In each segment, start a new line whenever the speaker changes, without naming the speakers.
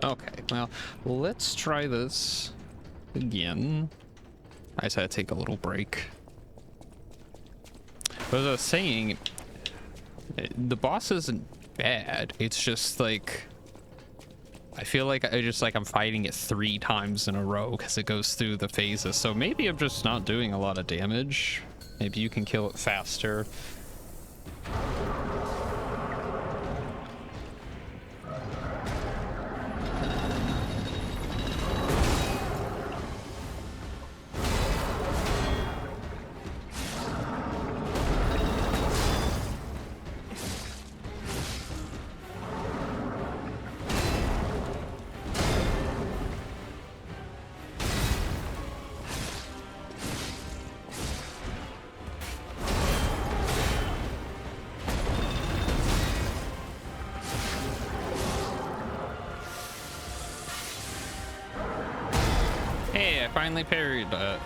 Okay, well, let's try this again. I just had to take a little break. But as I was saying, the boss isn't bad. It's just like, I feel like I'm fighting it 3 times in a row because it goes through the phases. So maybe I'm just not doing a lot of damage. Maybe you can kill it faster. Hey, I finally parried that.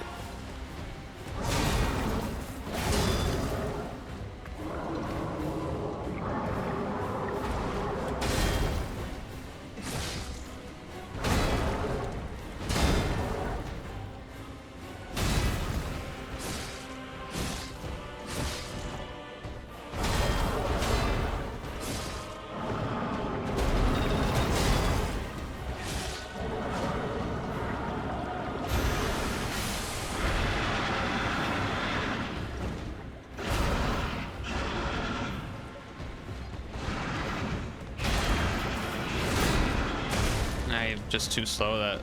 I'm just too slow. That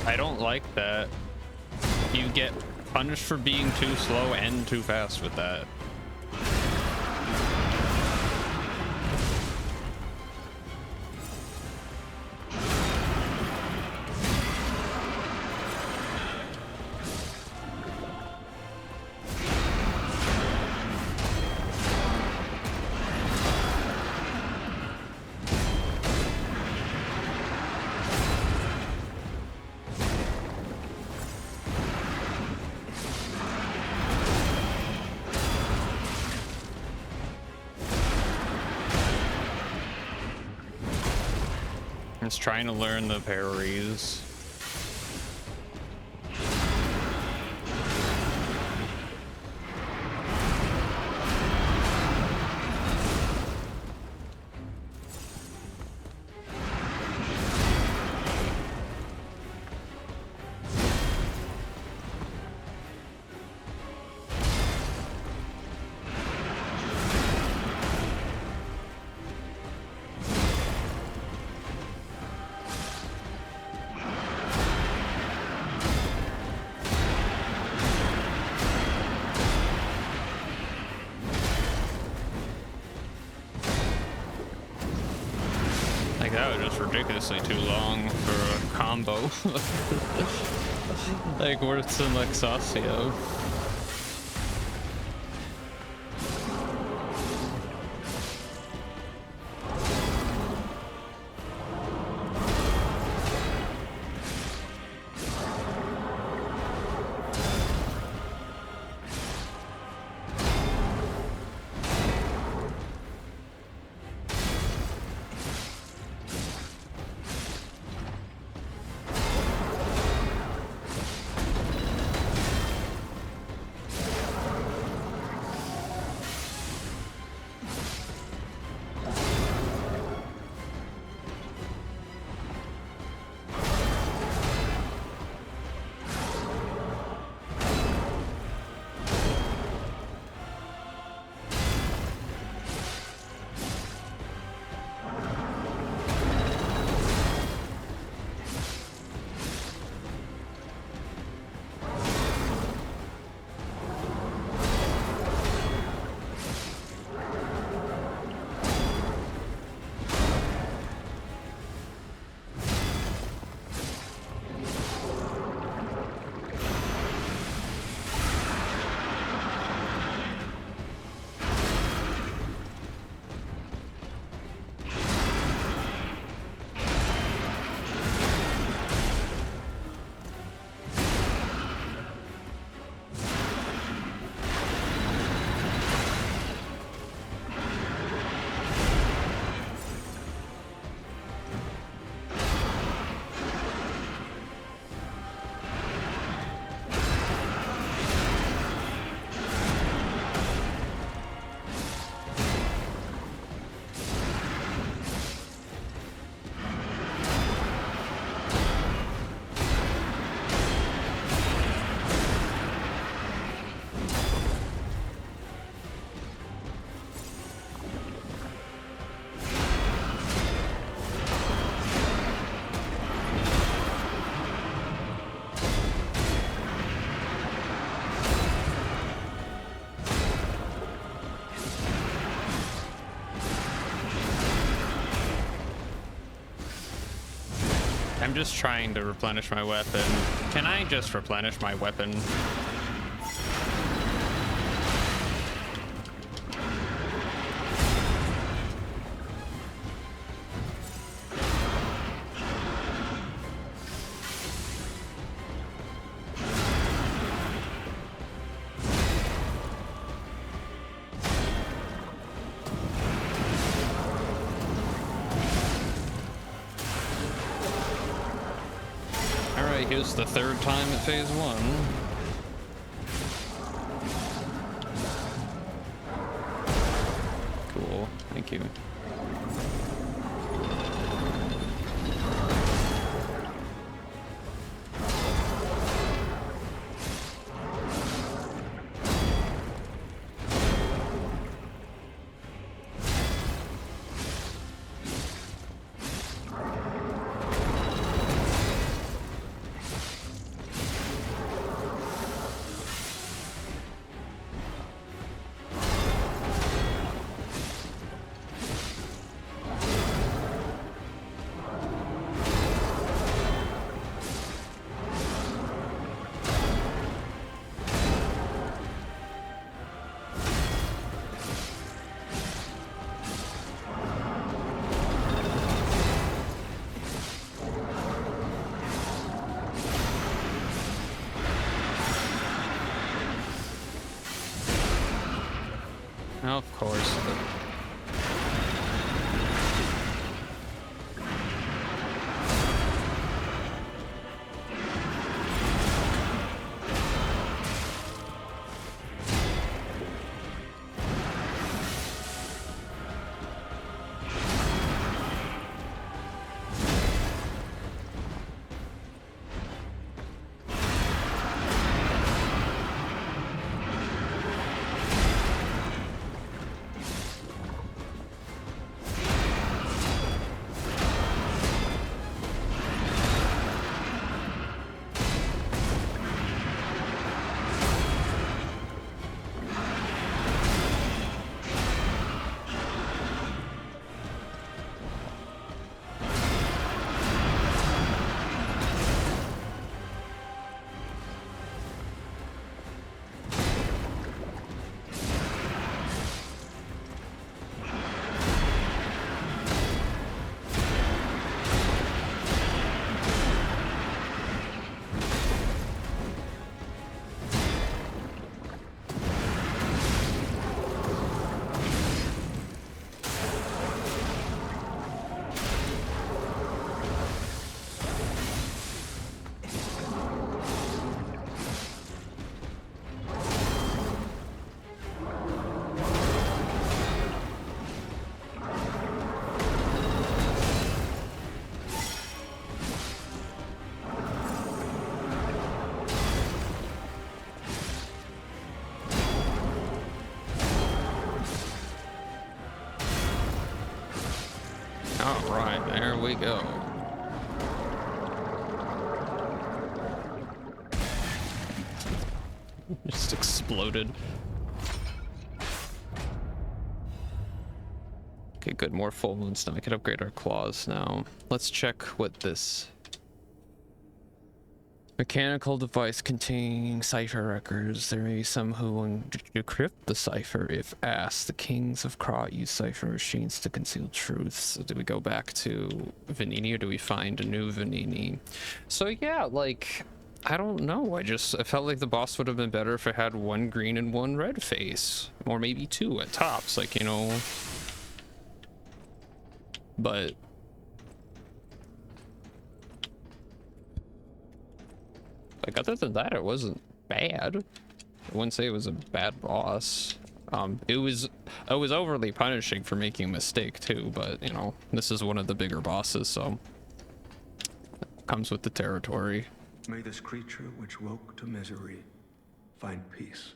I don't like that. You get punished for being too slow and too fast with that. It's trying to learn the parries. That was just ridiculously too long for a combo. Like worse than Lexasio. I'm just trying to replenish my weapon. Can I just replenish my weapon? Here's the third time at phase 1. Cool, thank you. Of course. All right, there we go. Just exploded. Okay, good. More full wounds now. I can upgrade our claws now. Let's check what this mechanical device containing cipher records. There may be some who will decrypt the cipher if asked. The kings of Krat use cipher machines to conceal truths. So do we go back to Vanini or do we find a new Vanini? So yeah, like, I don't know. I felt like the boss would have been better if it had one green and one red face. Or maybe two at tops, like, you know. But like, other than that, it wasn't bad. I wouldn't say it was a bad boss. It was overly punishing for making a mistake too, but you know, this is one of the bigger bosses, so it comes with the territory.
May this creature which woke to misery find peace.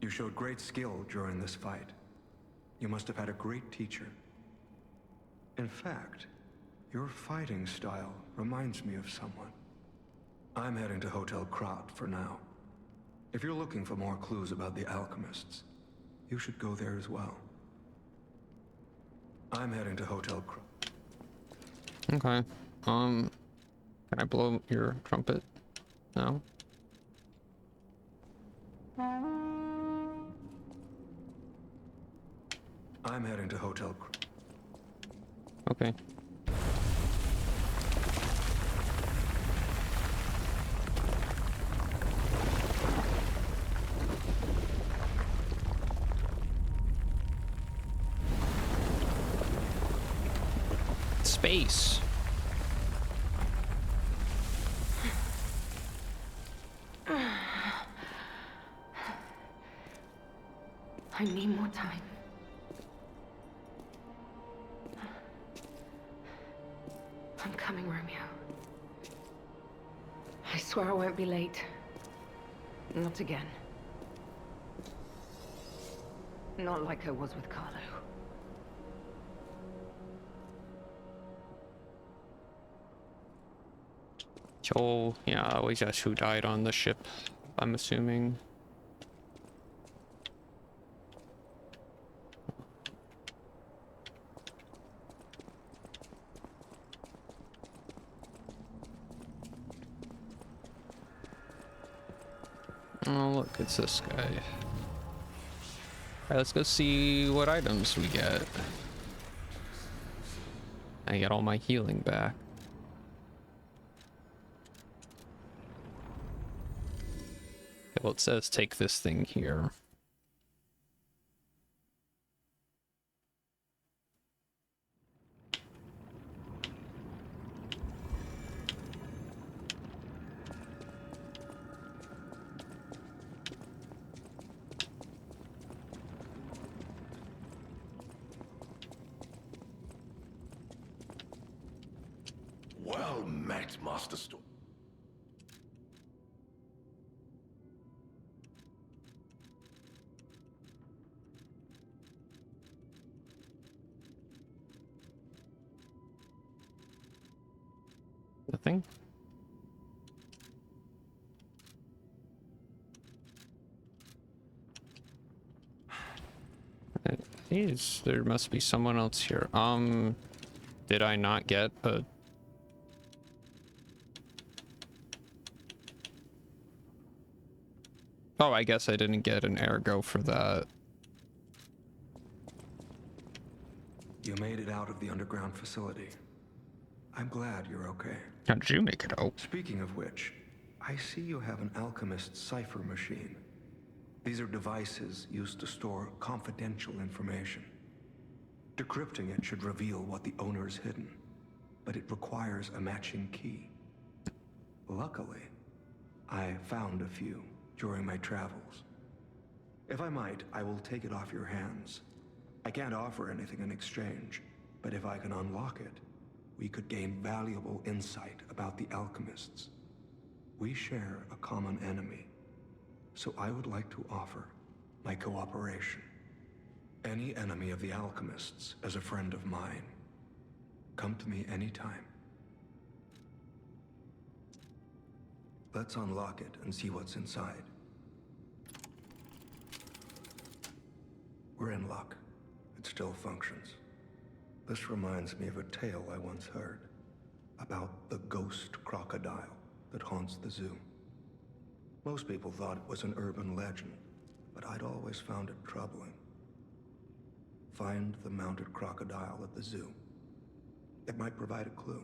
You showed great skill during this fight. You must have had a great teacher. In fact, your fighting style reminds me of someone. I'm heading to Hotel Krat for now. If you're looking for more clues about the alchemists, you should go there as well. I'm heading to Hotel Krat.
Okay. Can I blow your trumpet? No?
I'm heading to Hotel.
Okay. Space.
I need more time. I'm coming, Romeo. I swear I won't be late. Not again. Not like I was with Carlo.
Joel, yeah, always ask who died on the ship, I'm assuming. Oh, look, it's this guy. Alright, let's go see what items we get. I get all my healing back. Okay, well, it says take this thing here.
Well met, Master Storm.
Nothing? There must be someone else here. Did I not get a... Oh, I guess I didn't get an ergo for that.
You made it out of the underground facility. I'm glad you're okay.
How did you make it out?
Speaking of which, I see you have an alchemist cipher machine. These are devices used to store confidential information. Decrypting it should reveal what the owner's hidden, but it requires a matching key. Luckily, I found a few during my travels. If I might, I will take it off your hands. I can't offer anything in exchange, but if I can unlock it, we could gain valuable insight about the alchemists. We share a common enemy, so I would like to offer my cooperation. Any enemy of the alchemists is a friend of mine. Come to me anytime. Let's unlock it and see what's inside. We're in luck. It still functions. This reminds me of a tale I once heard about the ghost crocodile that haunts the zoo. Most people thought it was an urban legend, but I'd always found it troubling. Find the mounted crocodile at the zoo. It might provide a clue.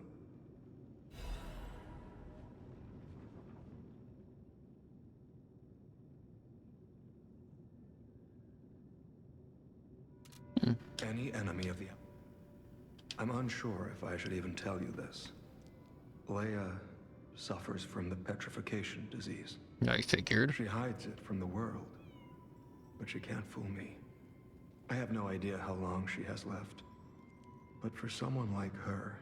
Any enemy of the... I'm unsure if I should even tell you this. Leia suffers from the petrification disease.
I figured.
She hides it from the world, but she can't fool me. I have no idea how long she has left. But for someone like her,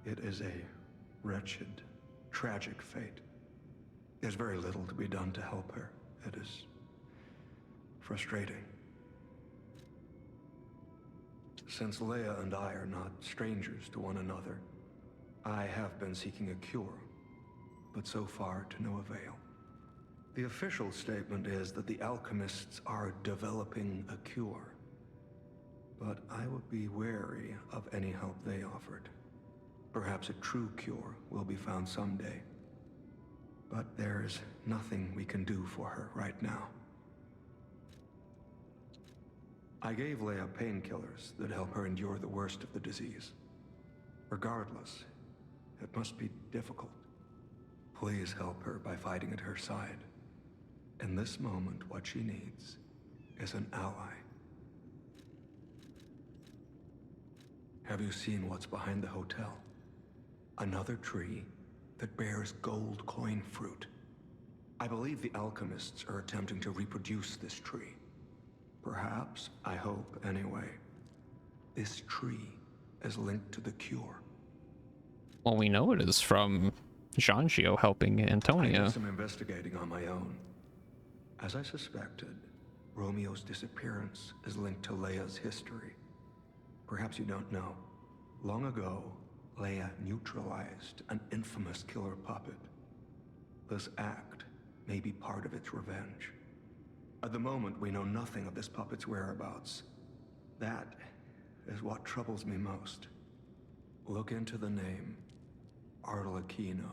it is a wretched, tragic fate. There's very little to be done to help her. It is frustrating. Since Leia and I are not strangers to one another, I have been seeking a cure, but so far to no avail. The official statement is that the alchemists are developing a cure, but I would be wary of any help they offered. Perhaps a true cure will be found someday. But there's nothing we can do for her right now. I gave Leia painkillers that help her endure the worst of the disease. Regardless, it must be difficult. Please help her by fighting at her side. In this moment, what she needs is an ally. Have you seen what's behind the hotel? Another tree that bears gold coin fruit. I believe the alchemists are attempting to reproduce this tree. Perhaps, I hope anyway, this tree is linked to the cure.
Well, we know it is from Giangio helping
I
Antonia.
did some investigating on my own. As I suspected, Romeo's disappearance is linked to Leia's history. Perhaps you don't know. Long ago, Leia neutralized an infamous killer puppet. This act may be part of its revenge. At the moment, we know nothing of this puppet's whereabouts. That is what troubles me most. Look into the name, Arlecchino.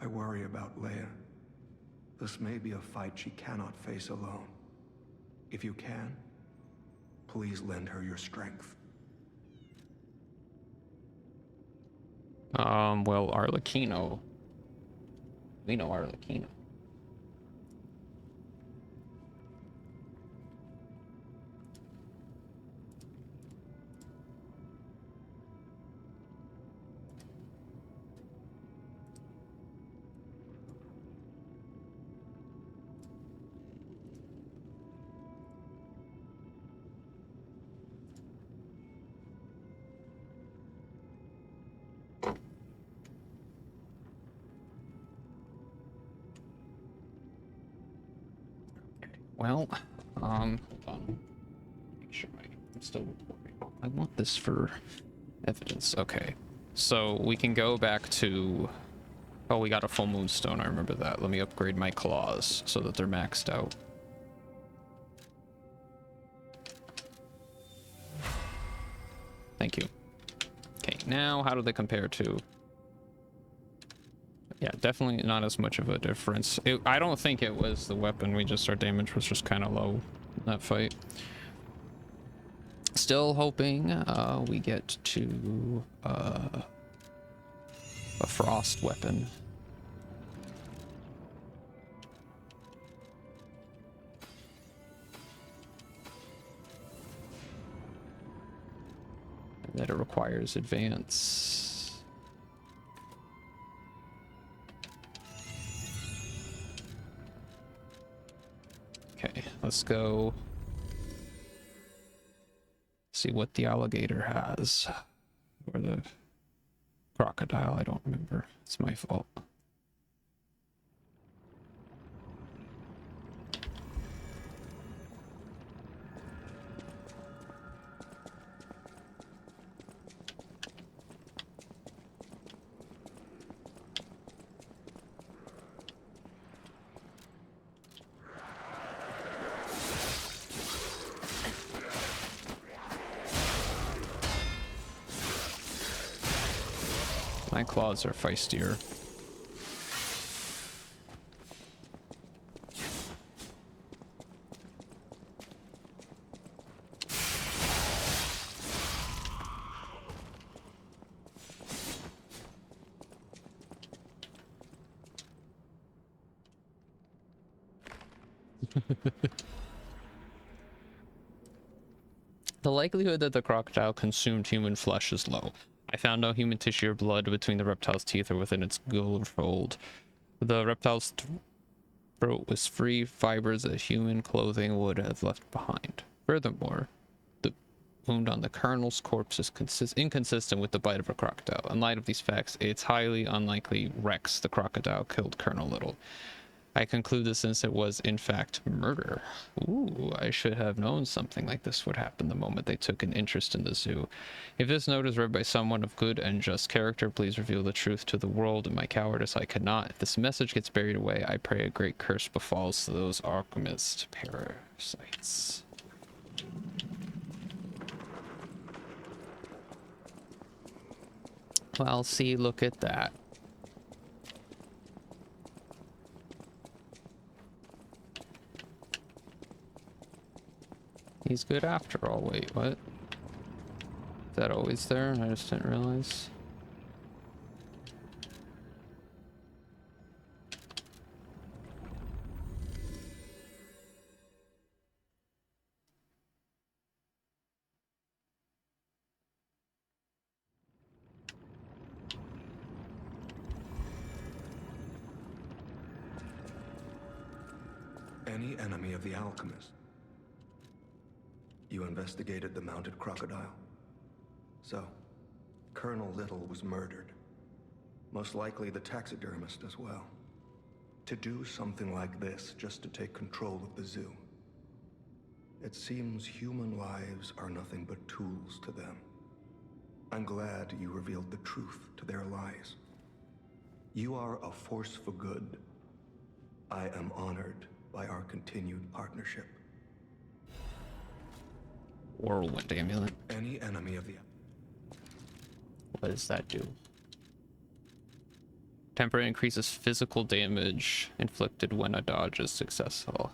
I worry about Leia. This may be a fight she cannot face alone. If you can, please lend her your strength.
Well, Arlecchino. We know Arlecchino. Well, hold on. Make sure I'm still recording. I want this for evidence. Okay. So we can go back to... Oh, we got a full moonstone. I remember that. Let me upgrade my claws so that they're maxed out. Thank you. Okay, now how do they compare to... Yeah, definitely not as much of a difference. I don't think it was the weapon. Our damage was just kind of low in that fight. Still hoping we get to a frost weapon. That it requires advance. Okay, let's go see what the alligator has. Or the crocodile, I don't remember. It's my fault. My claws are feistier. The likelihood that the crocodile consumed human flesh is low. I found no human tissue or blood between the reptile's teeth or within its gill fold. The reptile's throat was free fibers that human clothing would have left behind. Furthermore, the wound on the colonel's corpse is inconsistent with the bite of a crocodile. In light of these facts, it's highly unlikely Rex, the crocodile, killed Colonel Little. I conclude this incident was, in fact, murder. Ooh, I should have known something like this would happen the moment they took an interest in the zoo. If this note is read by someone of good and just character, please reveal the truth to the world. In my cowardice, I cannot. If this message gets buried away, I pray a great curse befalls to those alchemist parasites. Well, see, look at that. He's good after all. Wait, what? Is that always there? I just didn't realize.
Any enemy of the alchemist? You investigated the mounted crocodile. So, Colonel Little was murdered. Most likely the taxidermist as well. To do something like this just to take control of the zoo. It seems human lives are nothing but tools to them. I'm glad you revealed the truth to their lies. You are a force for good. I am honored by our continued partnership.
Whirlwind amulet.
Any enemy of the...
What does that do? Temporarily increases physical damage inflicted when a dodge is successful.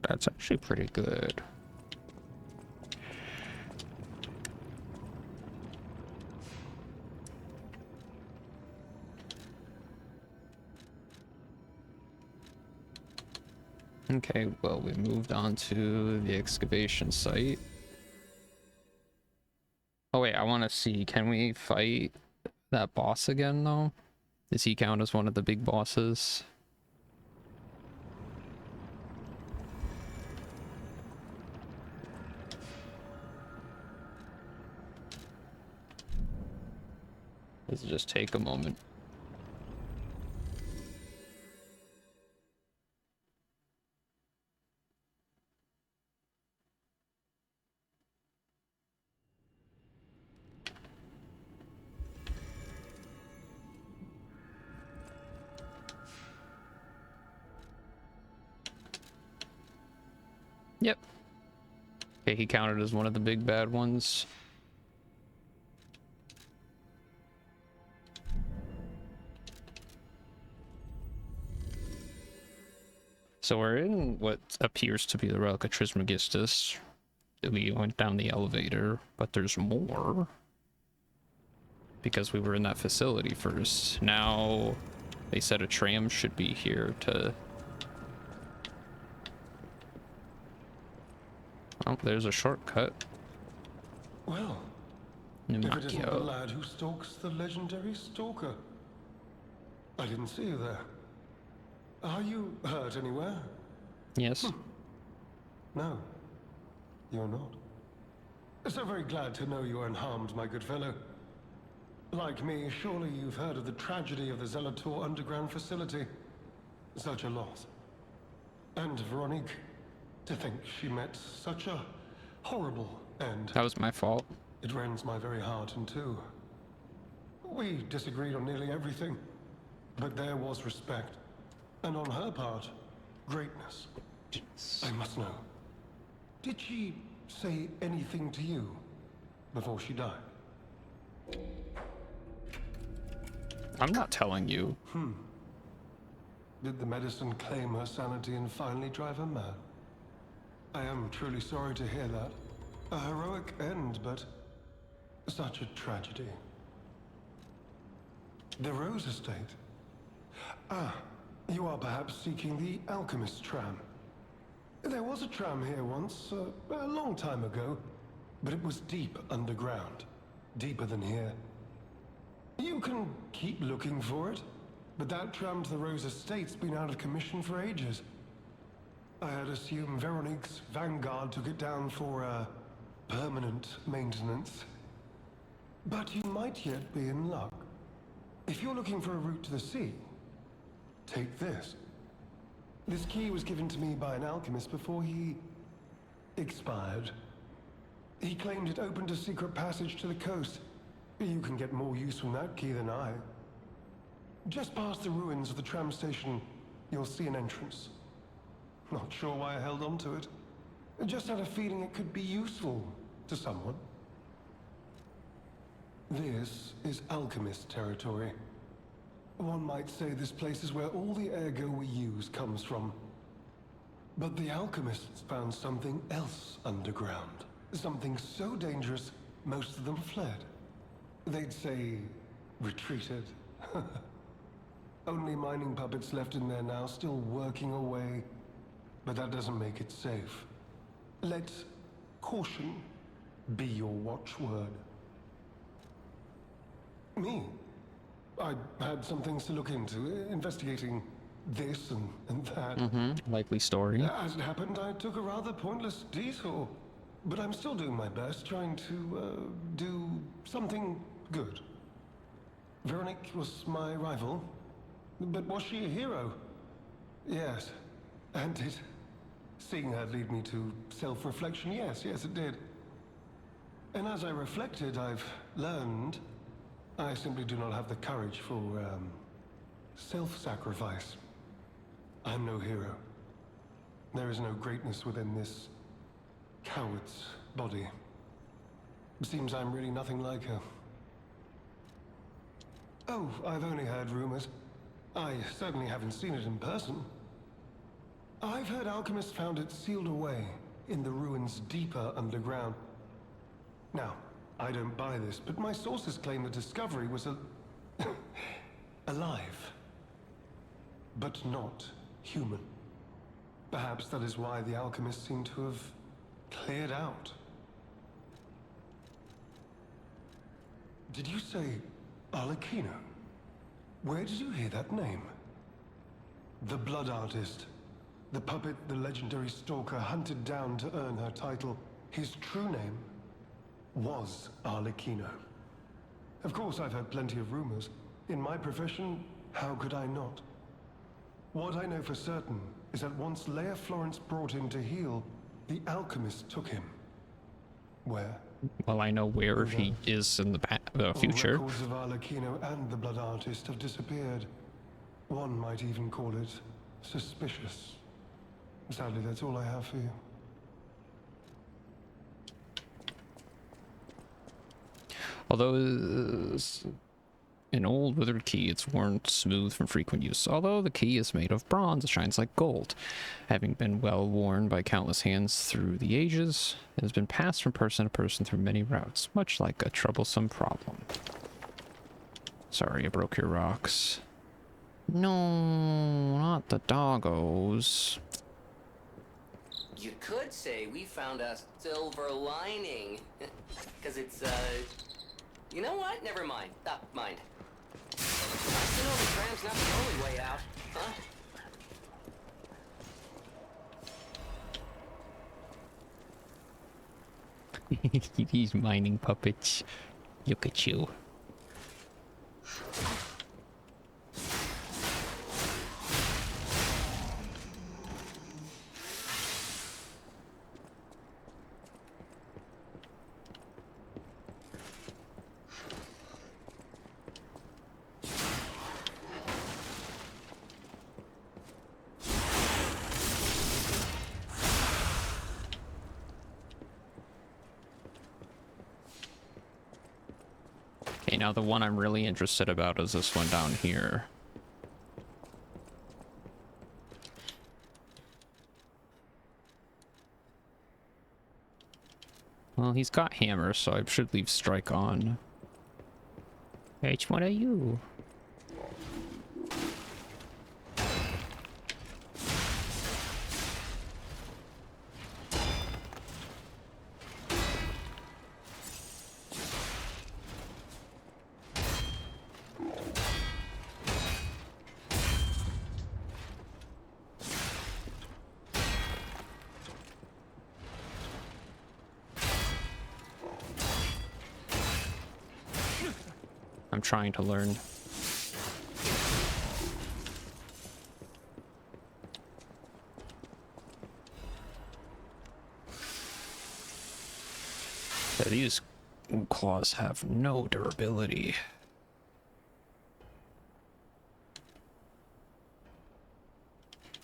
That's actually pretty good. Okay, well, we moved on to the excavation site. Oh wait, I want to see, can we fight that boss again though? Does he count as one of the big bosses? Does it just take a moment? Yep. Okay, he counted as one of the big bad ones. So we're in what appears to be the Relic of Trismegistus. We went down the elevator, but there's more. Because we were in that facility first. Now, they said a tram should be here to... Oh, there's a shortcut.
Well, if it isn't the
Numakio.
lad who stalks the legendary stalker. I didn't see you there. Are you hurt anywhere?
Yes.
No, you're not. So very glad to know you are unharmed, my good fellow. Like me, surely you've heard of the tragedy of the Zelator underground facility. Such a loss. And Veronique, to think she met such a horrible end.
That was my fault.
It rends my very heart in two. We disagreed on nearly everything, but there was respect. And on her part, greatness. I must know. Did she say anything to you before she died?
I'm not telling you.
Did the medicine claim her sanity and finally drive her mad? I am truly sorry to hear that. A heroic end, but such a tragedy. The Rose Estate. Ah, you are perhaps seeking the Alchemist tram. There was a tram here once, a long time ago, but it was deep underground. Deeper than here. You can keep looking for it, but that tram to the Rose Estate's been out of commission for ages. I had assumed Veronique's Vanguard took it down for, permanent maintenance. But you might yet be in luck. If you're looking for a route to the sea, take this. This key was given to me by an alchemist before he... expired. He claimed it opened a secret passage to the coast. You can get more use from that key than I. Just past the ruins of the tram station, you'll see an entrance. Not sure why I held on to it. I just had a feeling it could be useful to someone. This is alchemist territory. One might say this place is where all the ergo we use comes from. But the alchemists found something else underground. Something so dangerous, most of them fled. They'd say, retreated. Only mining puppets left in there now, still working away. But that doesn't make it safe. Let caution be your watchword. Me? I had some things to look into, investigating this and that.
Likely story.
As it happened, I took a rather pointless detour. But I'm still doing my best, trying to, do something good. Veronique was my rival, but was she a hero? Yes, and did seeing her lead me to self-reflection? Yes, it did. And as I reflected, I've learned I simply do not have the courage for, self-sacrifice. I'm no hero. There is no greatness within this coward's body. It seems I'm really nothing like her. Oh, I've only heard rumors. I certainly haven't seen it in person. I've heard alchemists found it sealed away in the ruins deeper underground. Now, I don't buy this, but my sources claim the discovery was alive, but not human. Perhaps that is why the alchemists seem to have cleared out. Did you say Arlecchino? Where did you hear that name? The blood artist. The puppet the legendary stalker hunted down to earn her title. His true name was Arlecchino. Of course, I've heard plenty of rumors. In my profession, how could I not? What I know for certain is that once Leia Florence brought him to heal, the alchemist took him. Where?
Well, I know where he is in the future.
All records of Arlecchino and the blood artist have disappeared. One might even call it suspicious. Sadly, that's all I have for you.
Although an old withered key, it's worn smooth from frequent use. Although the key is made of bronze, it shines like gold. Having been well worn by countless hands through the ages, it has been passed from person to person through many routes, much like a troublesome problem. Sorry, I broke your rocks. No, not the doggos.
You could say we found a silver lining. Because it's, you know what? Never mind. Mind. Nice to know the tram's not the only way out, huh?
These mining puppets. Look at you. Okay, now the one I'm really interested about is this one down here. Well, he's got hammers, so I should leave strike on. Which one are you? I'm trying to learn. Yeah, these claws have no durability.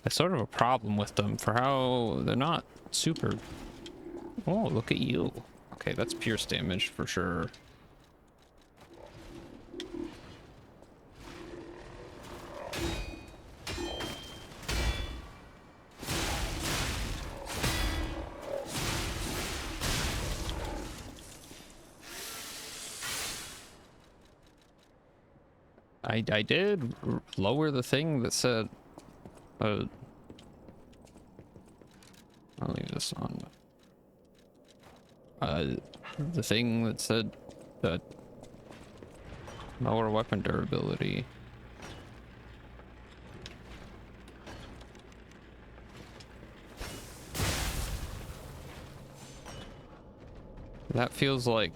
That's sort of a problem with them for how they're not super. Oh, look at you. Okay, that's pierce damage for sure. I did lower the thing that said I'll leave this on. The thing that said that lower weapon durability. That feels like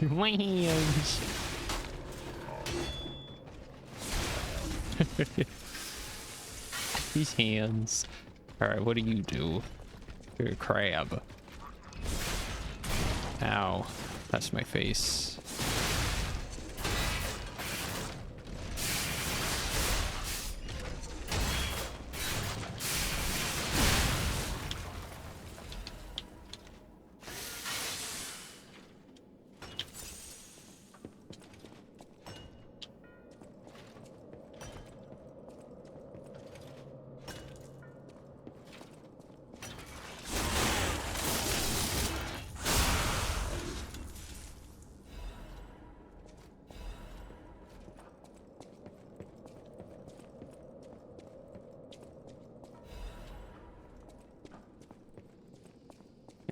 my hands. These hands. Alright, what do you do? You're a crab. Ow. That's my face.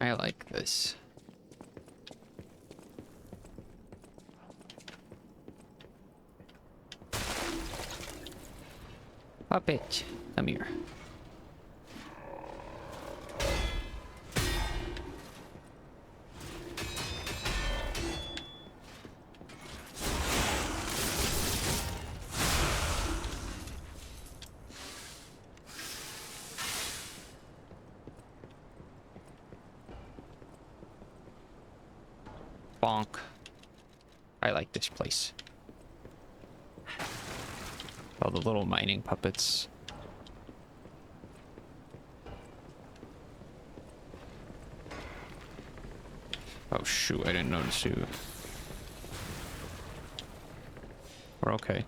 I like this. Puppet, come here. Bonk. I like this place. All the little mining puppets. Oh shoot, I didn't notice you. We're okay.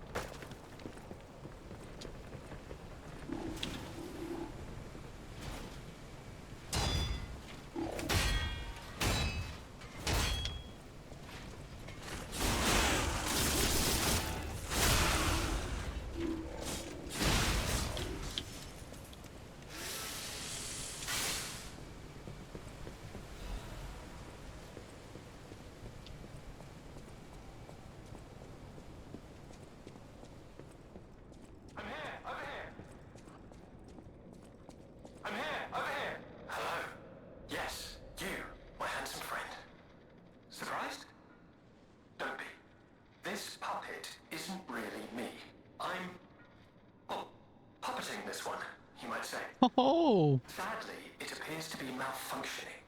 Oh.
Sadly, it appears to be malfunctioning.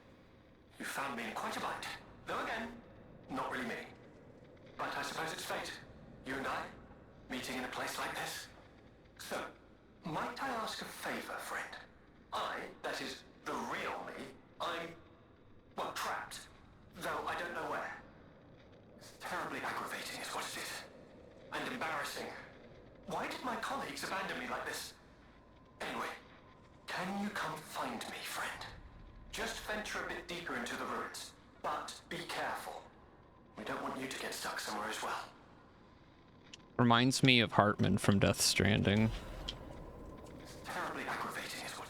You found me in quite a bind. Though again, not really me. But I suppose it's fate. You and I, meeting in a place like this. So, might I ask a favor, friend? That is, the real me, I'm, well, trapped. Though I don't know where. It's terribly aggravating is what it is. And embarrassing. Why did my colleagues abandon me like this? Anyway, can you come find me, friend? Just venture a bit deeper into the ruins, but be careful. We don't want you to get stuck somewhere as well.
Reminds me of Hartman from Death Stranding.
It's terribly aggravating is what...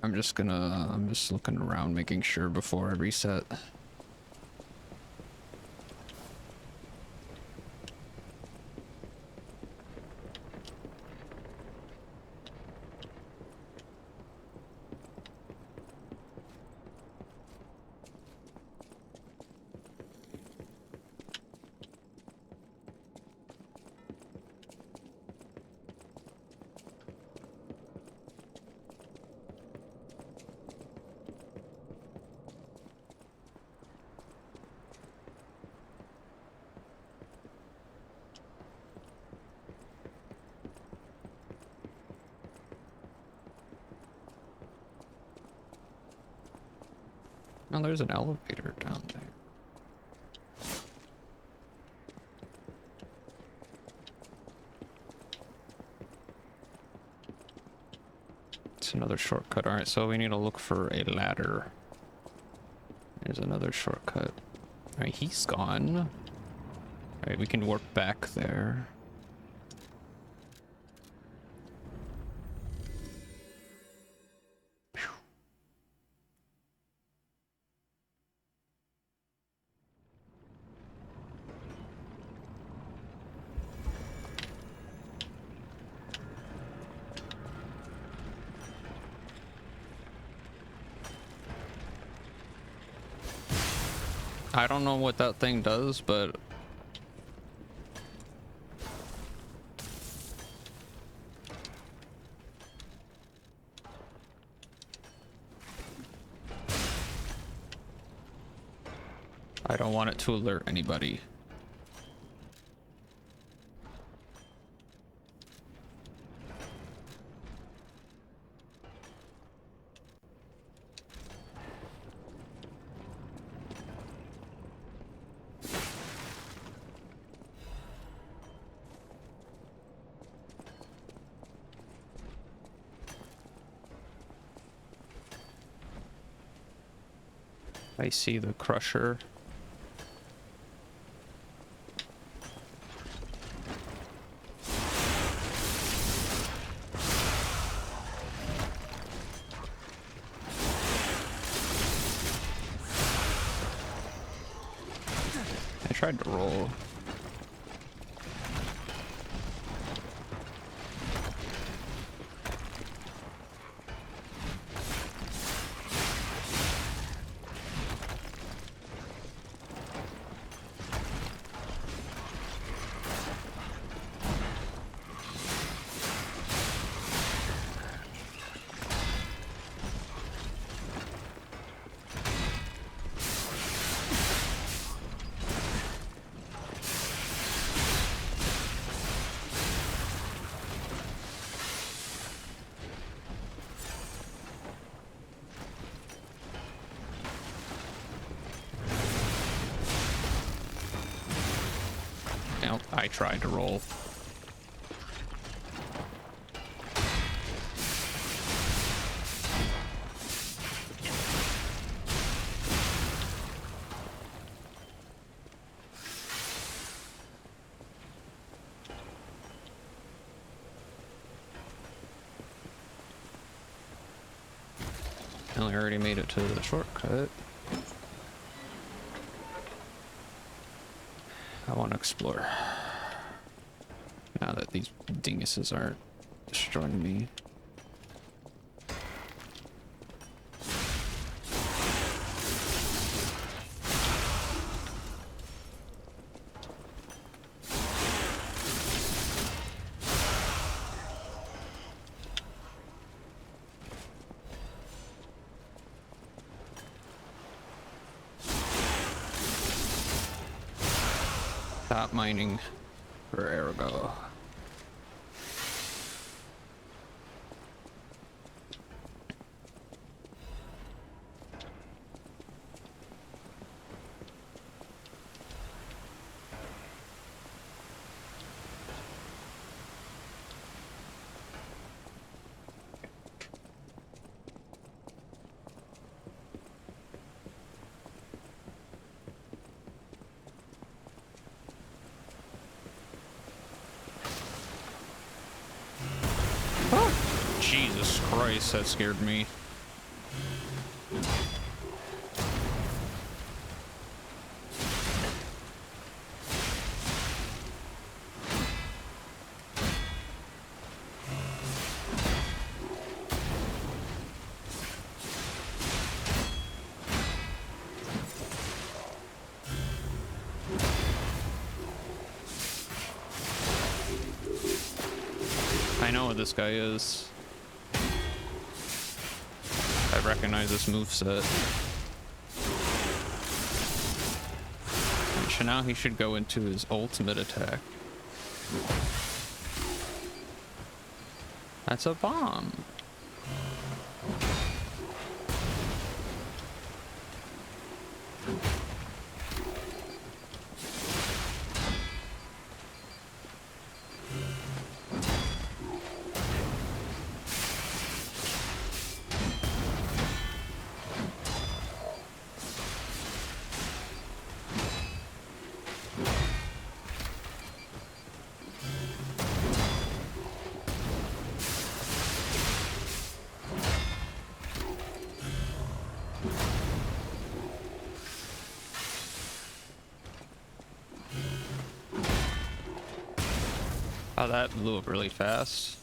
I'm just looking around, making sure before I reset. Oh, there's an elevator down there. It's another shortcut. Alright, so we need to look for a ladder. There's another shortcut. Alright, he's gone. Alright, we can warp back there. I don't know what that thing does, but I don't want it to alert anybody. I see the crusher. I tried to roll. Nope, I tried to roll. Well, I already made it to the shortcut. I want to explore. Now that these dinguses aren't destroying me. Stop mining for Arago. Jesus Christ, that scared me. where this guy is. I recognize this moveset. So now he should go into his ultimate attack. That's a bomb. Oh, that blew up really fast.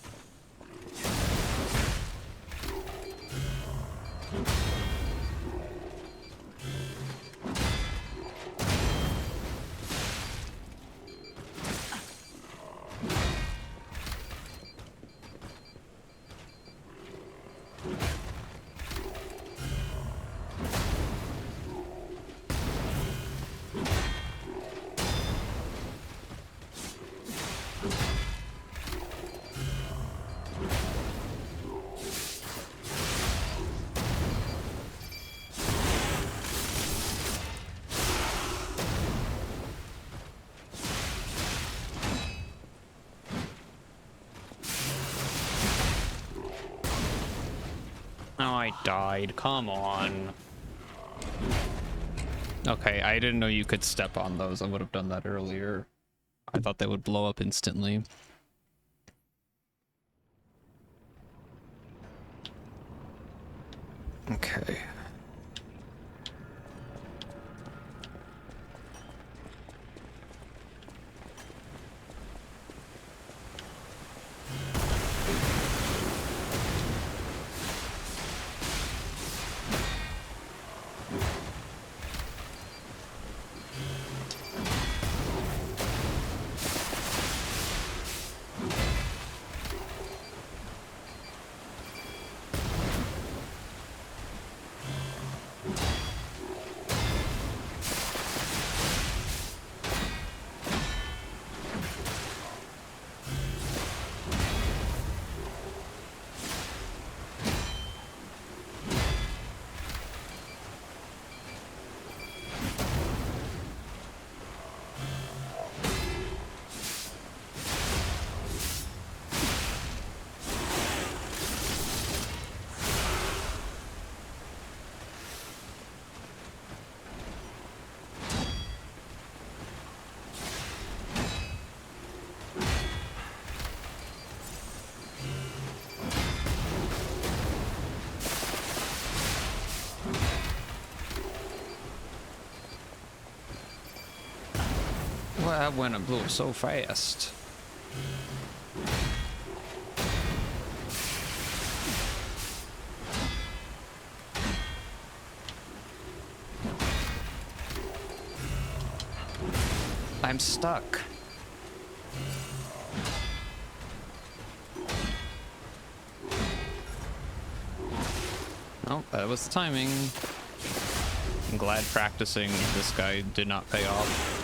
Oh, I died. Come on. Okay, I didn't know you could step on those. I would have done that earlier. I thought they would blow up instantly. Okay. Well, that went and blew up so fast. I'm stuck. Oh, that was the timing. I'm glad practicing this guy did not pay off.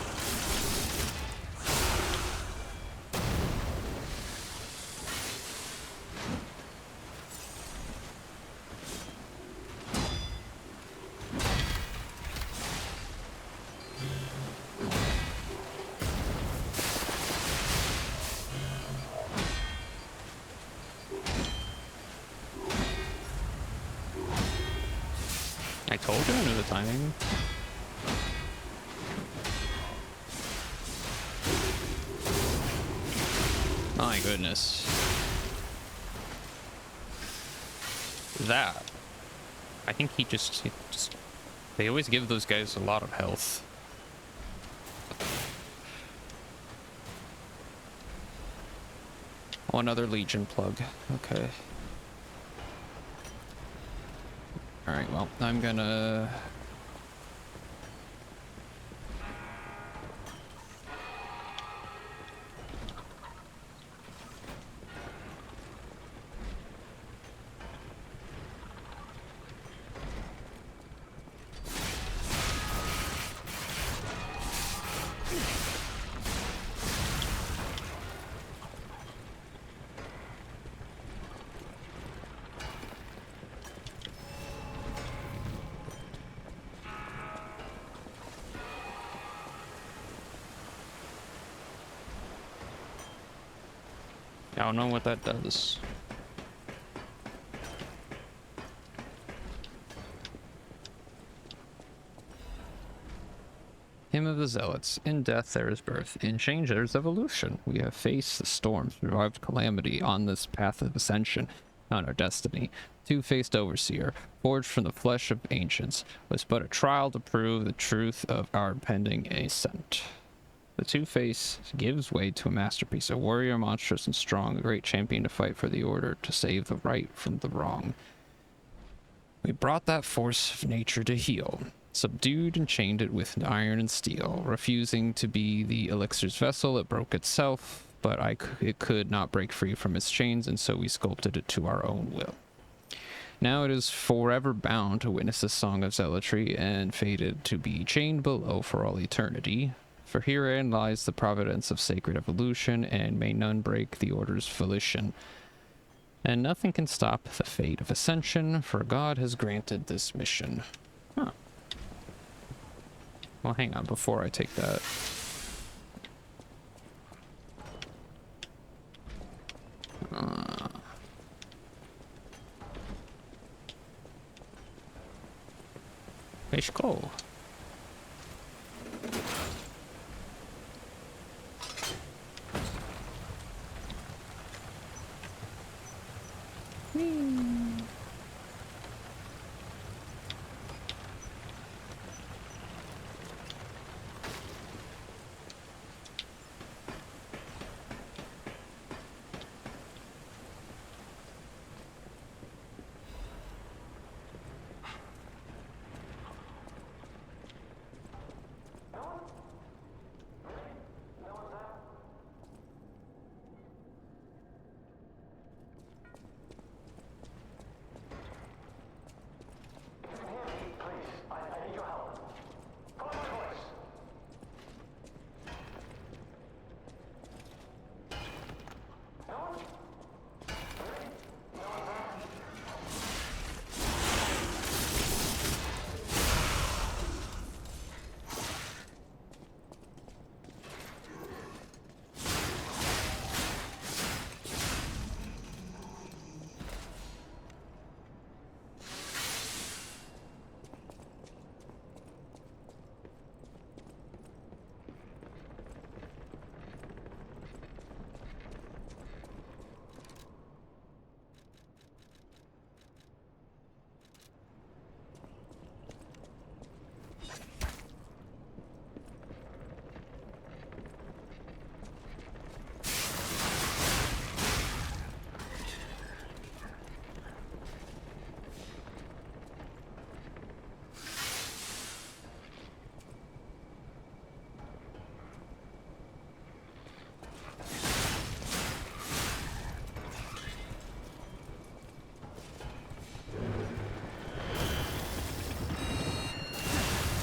I told you I knew the timing. My goodness. That. I think he just... They always give those guys a lot of health. Oh, another Legion plug. Okay. Alright, well, I'm gonna... I don't know what that does. Hymn of the Zealots. In death there is birth. In change there is evolution. We have faced the storms, survived calamity on this path of ascension, on our destiny. Two-faced overseer, forged from the flesh of ancients, was but a trial to prove the truth of our pending ascent. The Two-Face gives way to a masterpiece, a warrior monstrous and strong, a great champion to fight for the order, to save the right from the wrong. We brought that force of nature to heal, subdued and chained it with iron and steel. Refusing to be the elixir's vessel, it broke itself, but it could not break free from its chains, and so we sculpted it to our own will. Now it is forever bound to witness the song of zealotry, and fated to be chained below for all eternity. For herein lies the providence of sacred evolution, and may none break the order's volition. And nothing can stop the fate of ascension, for God has granted this mission. Huh. Well, hang on, before I take that. Let's go.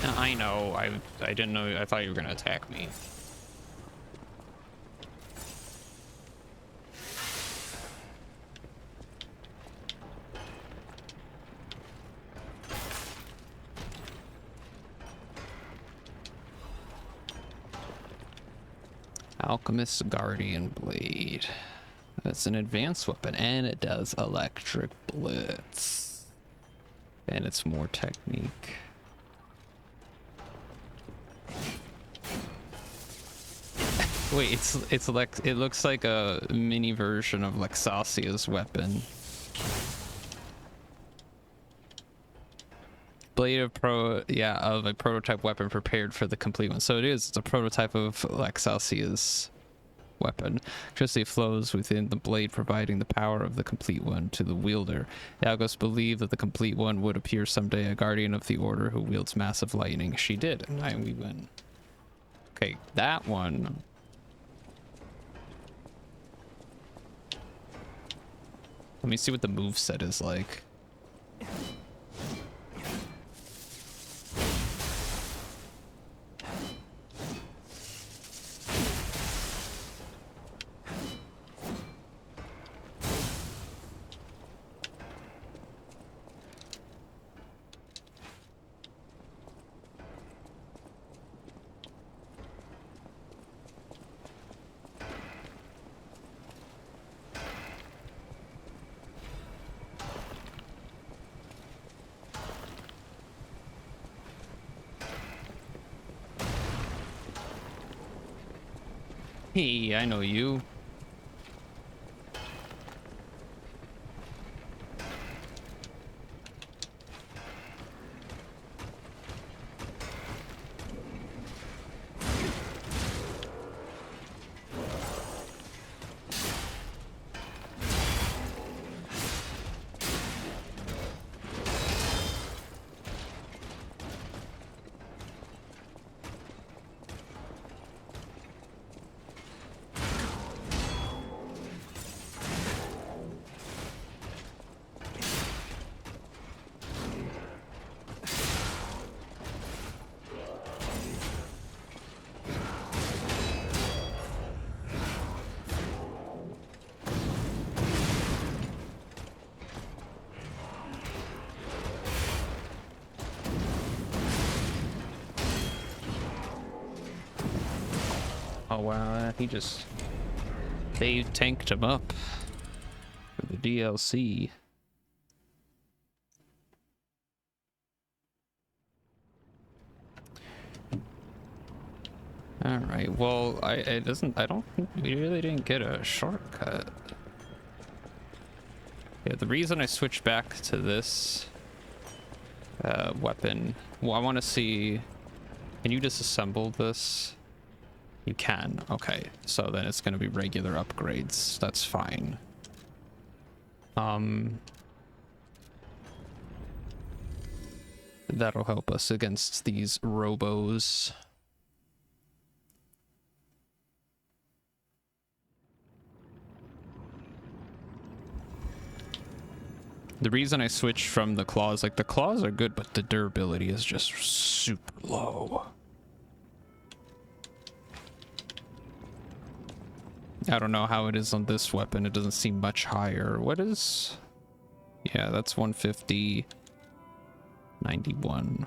I know. I didn't know. I thought you were gonna attack me. Alchemist Guardian Blade. That's an advanced weapon, and it does electric blitz. And it's more technique. Wait, it looks like a mini version of Lexasia's weapon. Blade of of a prototype weapon prepared for the complete one. So it's a prototype of Lexasia's weapon. Electricity flows within the blade, providing the power of the complete one to the wielder. Algos believed that the complete one would appear someday, a guardian of the order who wields massive lightning. She did, and we win. Okay, that one. Let me see what the moveset is like. Hey, I know you. Oh wow, they tanked him up for the DLC. All right, well, I don't think we really didn't get a shortcut. Yeah, the reason I switched back to this weapon, well, I want to see, can you disassemble this? You can. Okay, so then it's going to be regular upgrades. That's fine. That'll help us against these robos. The reason I switched from the claws, like the claws are good, but the durability is just super low. I don't know how it is on this weapon. It doesn't seem much higher. What is... Yeah, that's 150. 91.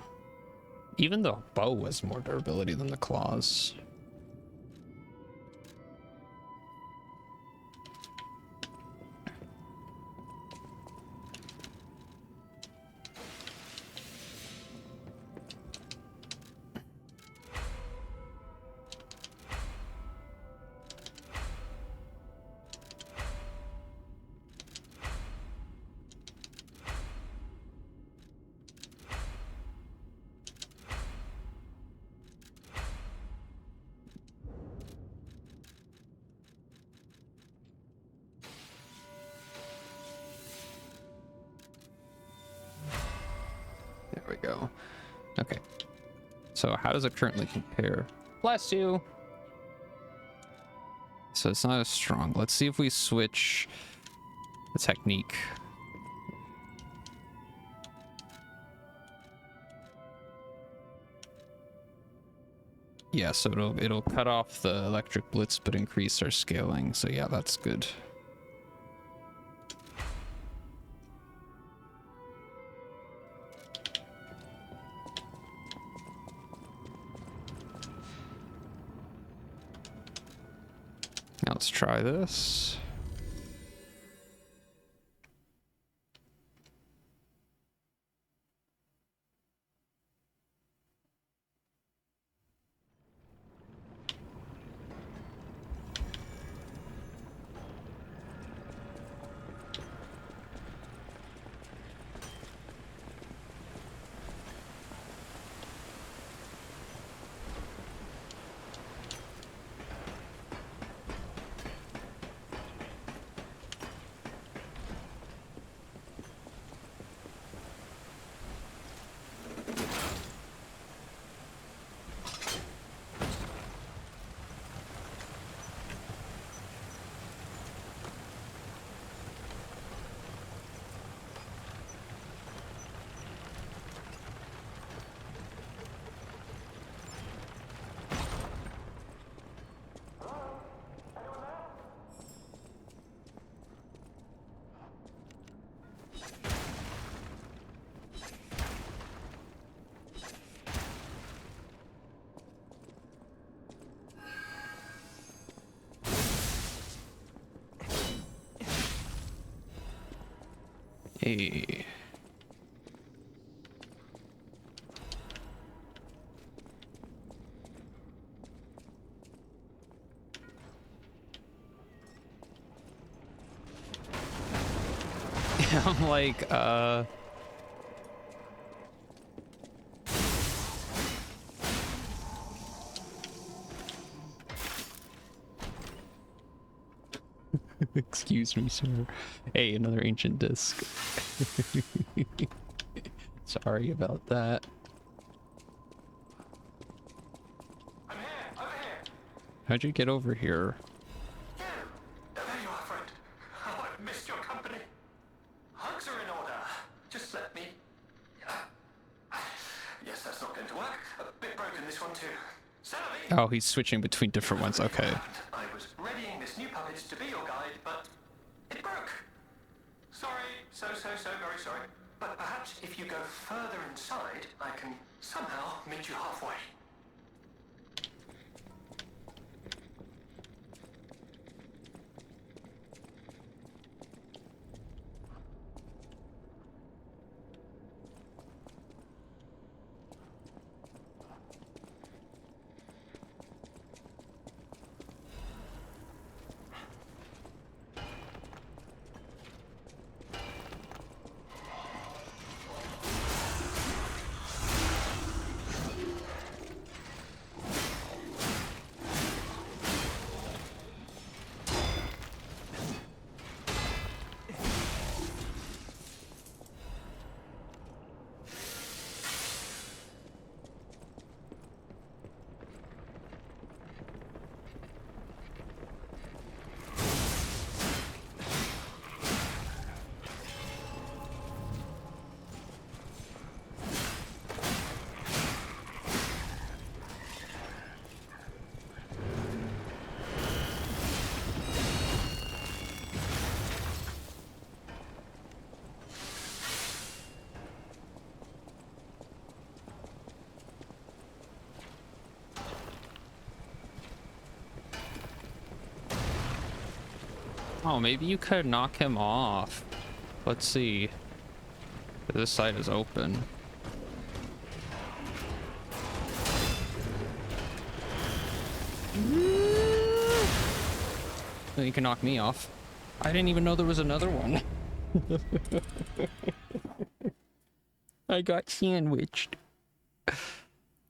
Even the bow has more durability than the claws. There we go. Okay. So how does it currently compare? Bless you. So it's not as strong. Let's see if we switch the technique. Yeah, so it'll cut off the electric blitz but increase our scaling. So yeah, that's good. Now let's try this. Hey. I'm like, excuse me, sir. Hey, another ancient disc. Sorry about that.
I'm here, over here.
How'd you get over here?
You! There you are, friend. Oh, I've missed your company. Hugs are in order. Just let me... Yes, that's not going to work. A bit broken, this one too. Savvy!
Oh, he's switching between different ones. Okay.
I was readying this new puppet to be your guide, but it broke. Sorry, so very sorry. But perhaps if you go further inside, I can somehow meet you halfway.
Oh, maybe you could knock him off. Let's see. This side is open. Oh, you can knock me off. I didn't even know there was another one. I got sandwiched.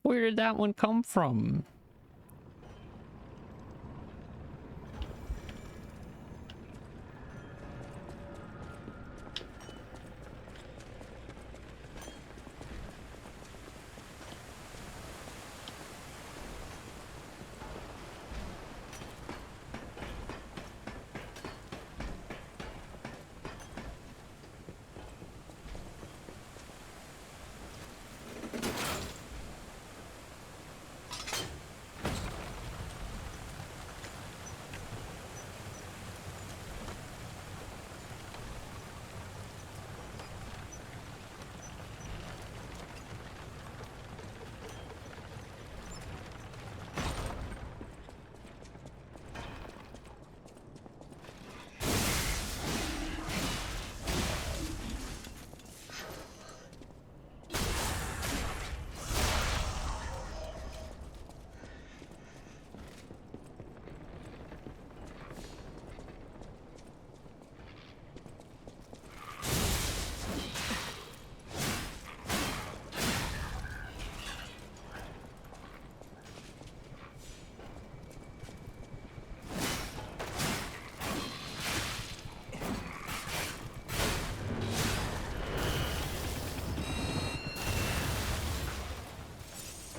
Where did that one come from?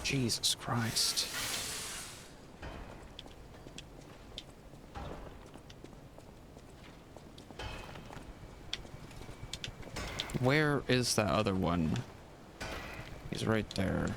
Jesus Christ. Where is that other one? He's right there.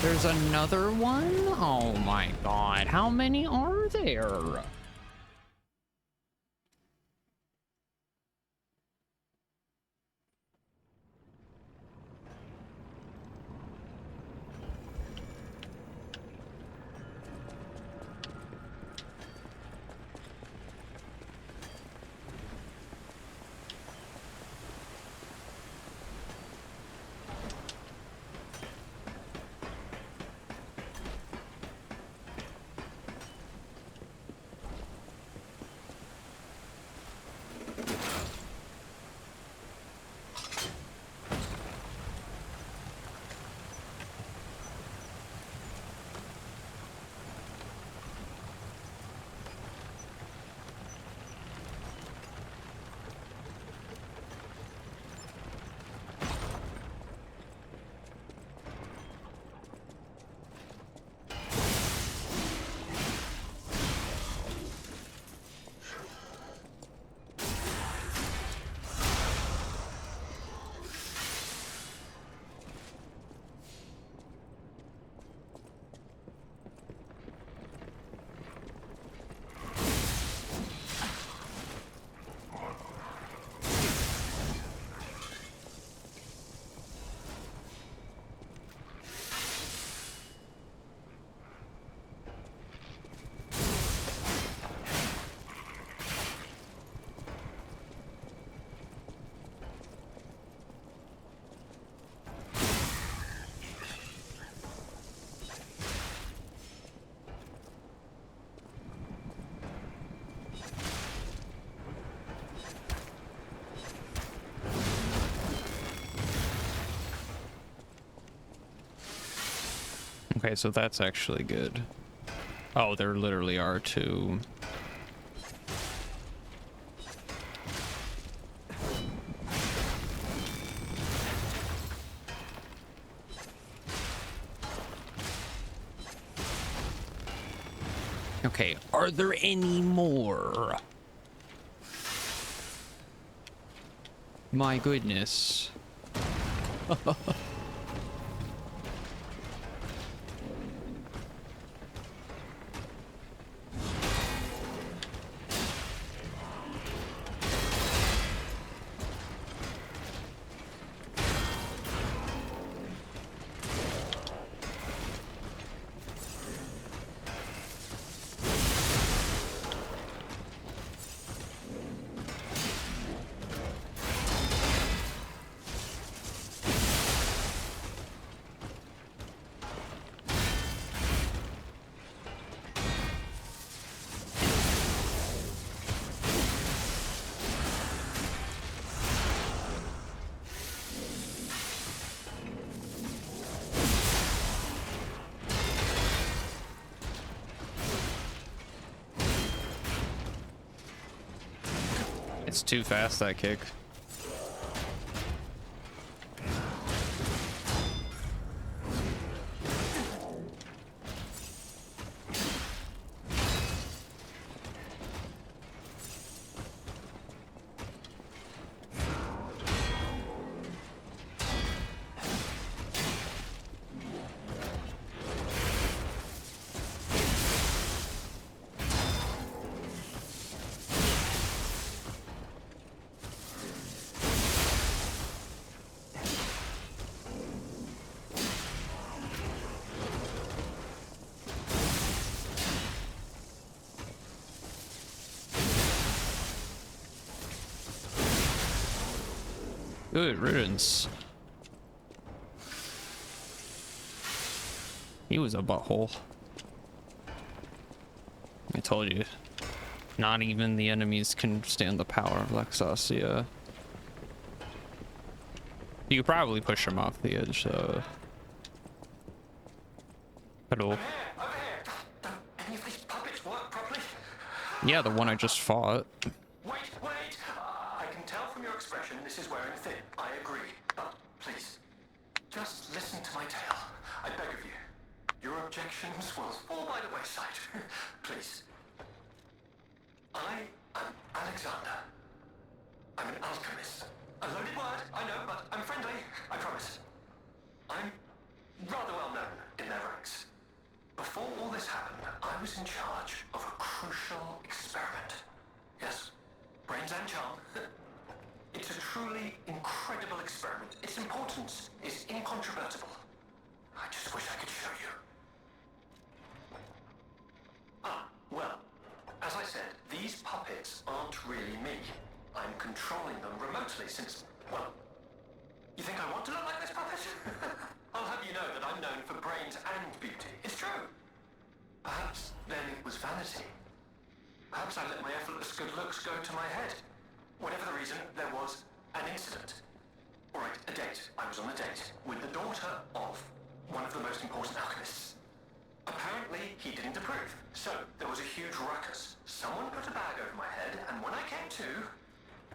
There's another one? Oh my god, how many are there? Okay, so that's actually good. Oh, there literally are two. Okay, are there any more? My goodness. It's too fast, that kick. Good riddance. He was a butthole. I told you. Not even the enemies can stand the power of Lexasia. You could probably push him off the edge, though. Hello.
Over here. Don't any of these puppets work properly?
Yeah, the one I just fought.
Wait. I can tell from your expression this is wearing thin. I agree. But please, just listen to my tale. I beg of you. Your objections will fall by the wayside. Please. I am Alexander. I'm an alchemist. A loaded word, I know, but I'm friendly, I promise. I'm rather well known in their ranks. Before all this happened, I was in charge of a crucial experiment. Yes, brains and charm. It's a truly incredible experiment. Its importance is incontrovertible. I just wish I could show you. Well, as I said, these puppets aren't really me. I'm controlling them remotely since, well, you think I want to look like this puppet? I'll have you know that I'm known for brains and beauty. It's true. Perhaps then it was vanity. Perhaps I let my effortless good looks go to my head. Whatever the reason, there was an incident. All right, a date. I was on a date with the daughter of one of the most important alchemists. Apparently, he didn't approve. So, there was a huge ruckus. Someone put a bag over my head, and when I came to,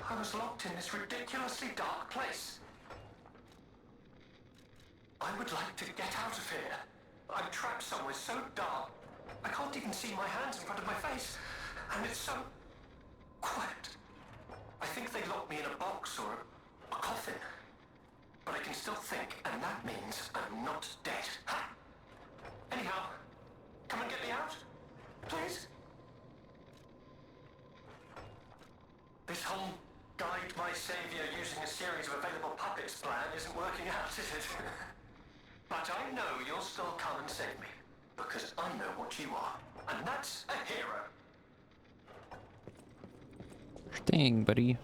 I was locked in this ridiculously dark place. I would like to get out of here. I'm trapped somewhere so dark, I can't even see my hands in front of my face. And it's so quiet. I think they locked me in a box or a coffin. But I can still think, and that means I'm not dead. Ha! Anyhow, come and get me out, please. This whole guide my savior using a series of available puppets plan isn't working out, is it? But I know you'll still come and save me, because I know what you are, and that's a hero.
Dang, buddy.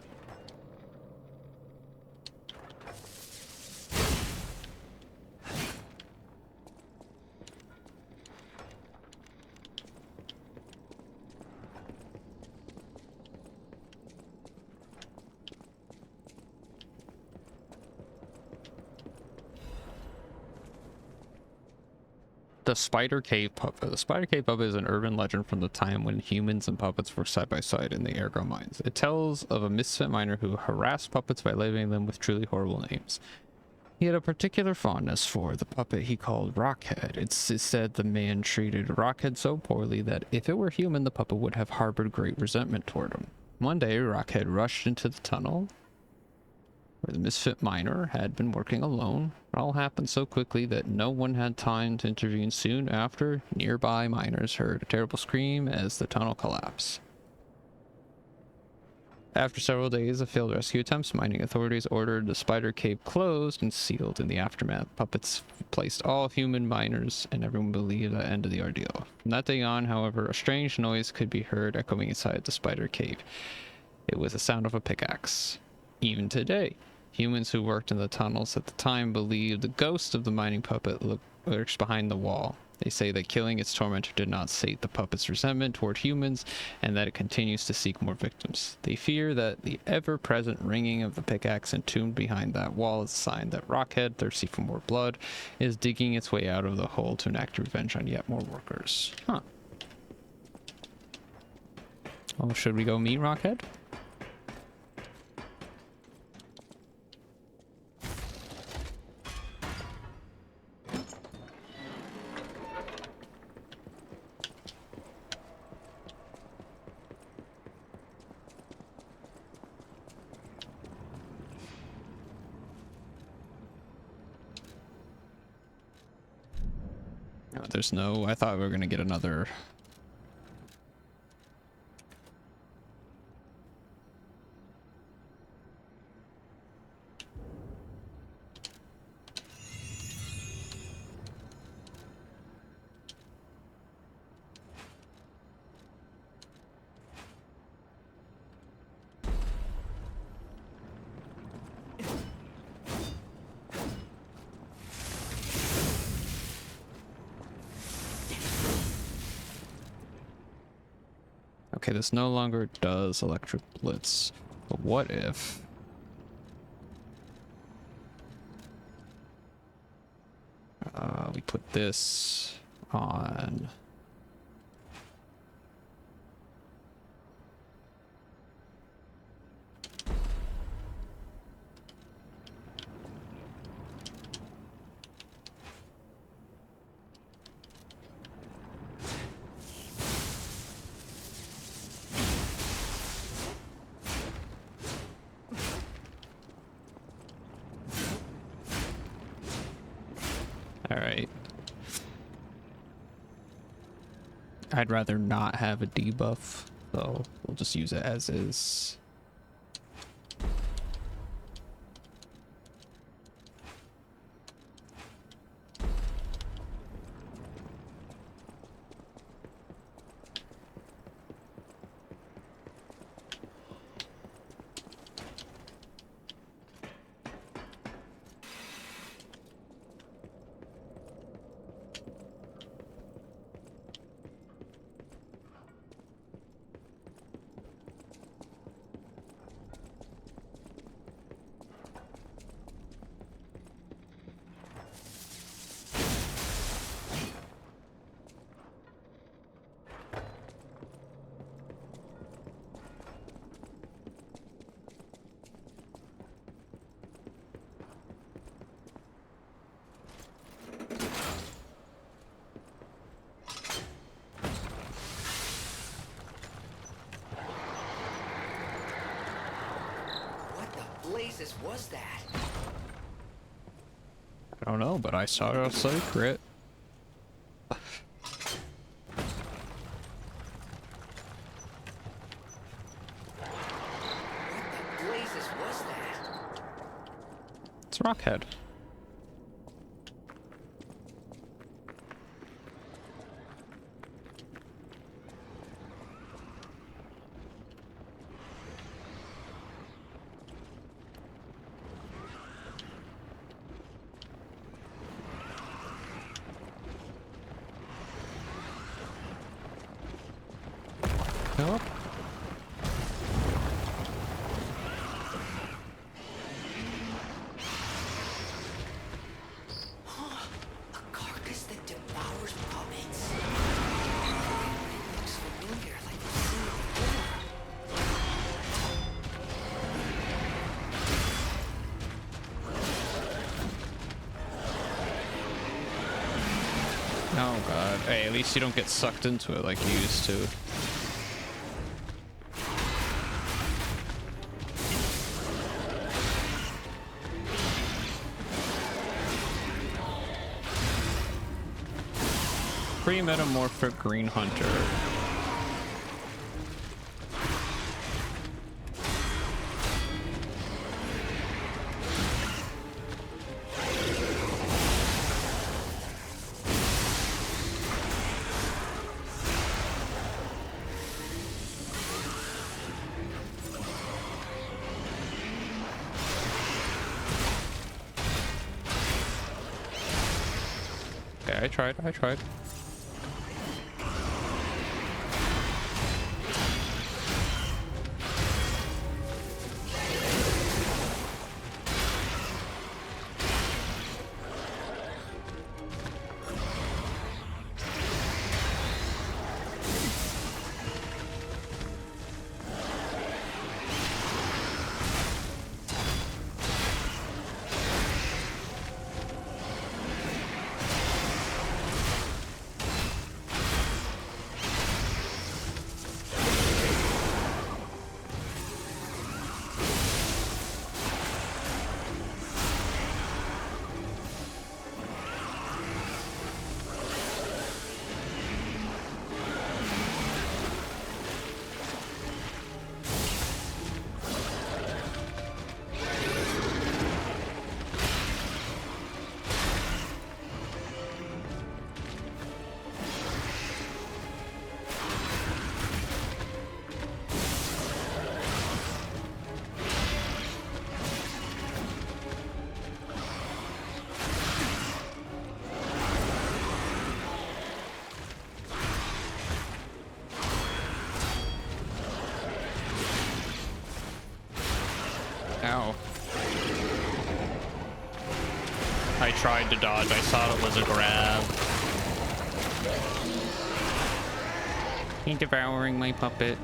The Spider Cave Puppet. The Spider Cave Puppet is an urban legend from the time when humans and puppets were side by side in the Ergo mines. It tells of a misfit miner who harassed puppets by labeling them with truly horrible names. He had a particular fondness for the puppet he called Rockhead. It's said the man treated Rockhead so poorly that if it were human, the puppet would have harbored great resentment toward him. One day, Rockhead rushed into the tunnel where the misfit miner had been working alone. It all happened so quickly that no one had time to intervene. Soon after, nearby miners heard a terrible scream as the tunnel collapsed. After several days of failed rescue attempts, mining authorities ordered the Spider Cave closed and sealed. In the aftermath, puppets replaced all human miners, and everyone believed that ended the ordeal. From that day on, however, a strange noise could be heard echoing inside the Spider Cave. It was the sound of a pickaxe. Even today, humans who worked in the tunnels at the time believed the ghost of the mining puppet lurks behind the wall. They say that killing its tormentor did not sate the puppet's resentment toward humans, and that it continues to seek more victims. They fear that the ever-present ringing of the pickaxe entombed behind that wall is a sign that Rockhead, thirsty for more blood, is digging its way out of the hole to enact revenge on yet more workers. Huh. Well, should we go meet Rockhead? There's no, I thought we were gonna get another. Okay, this no longer does electric blitz, but what if we put this on Alright. I'd rather not have a debuff, so we'll just use it as is.
blazes was that?
I don't know, but I saw a secret.
What the blazes was that?
It's Rockhead. Oh god. Hey, at least you don't get sucked into it like you used to. Pre-metamorphic green hunter. Okay, I tried. Ow. I tried to dodge. I thought it was a grab. He's devouring my puppet.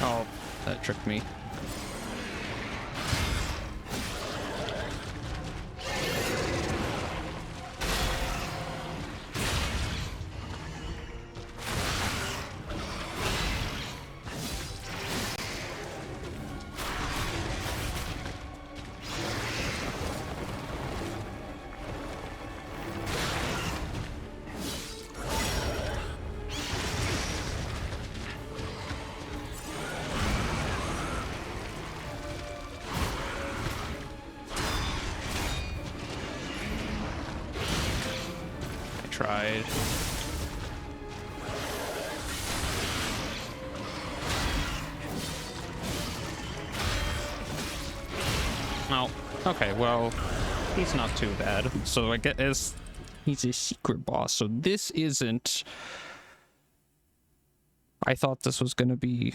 Oh, that tricked me. Tried. Oh, okay, well, he's not too bad. So I guess he's a secret boss, so this isn't... I thought this was gonna be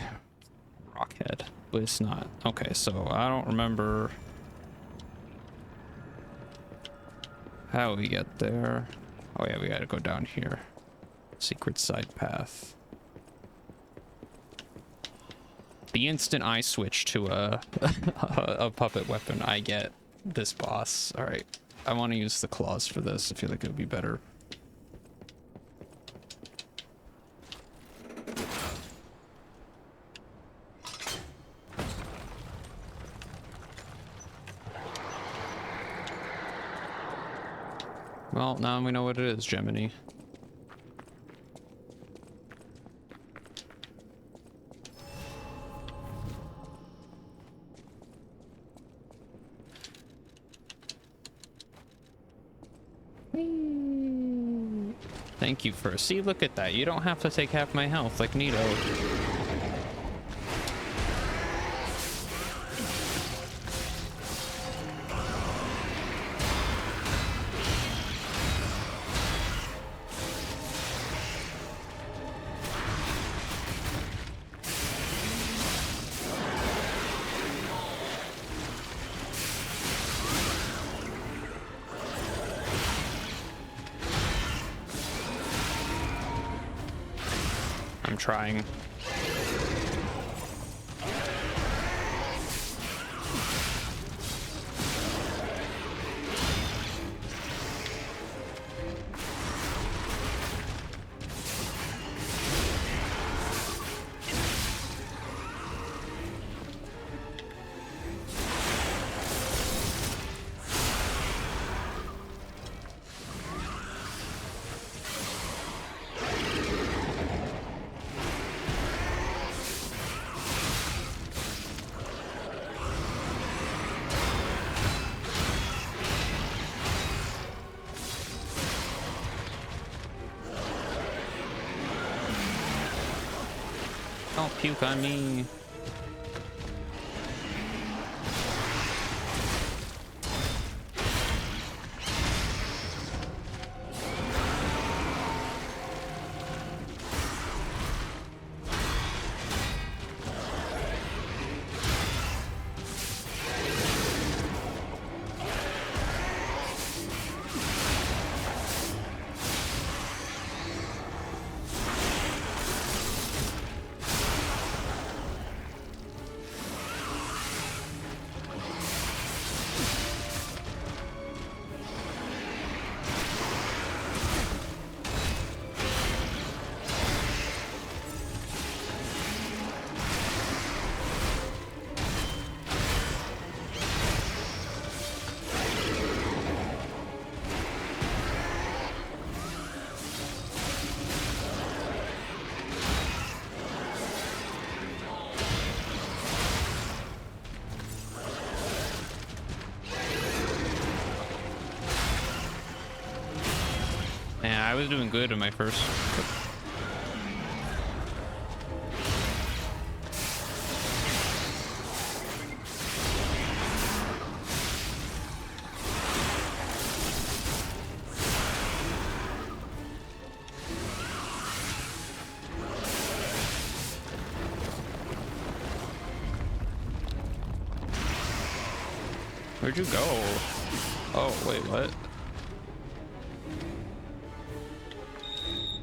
Rockhead, but it's not. Okay, so I don't remember how we get there. Oh yeah, we gotta go down here. Secret side path. The instant I switch to a a puppet weapon, I get this boss. All right, I want to use the claws for this. I feel like it would be better. Well, now we know what it is, Gemini. Thank you for... See, look at that. You don't have to take half my health like Nito. I'm trying. Don't puke on me. Yeah, I was doing good in my first. Where'd you go? Oh, wait, what?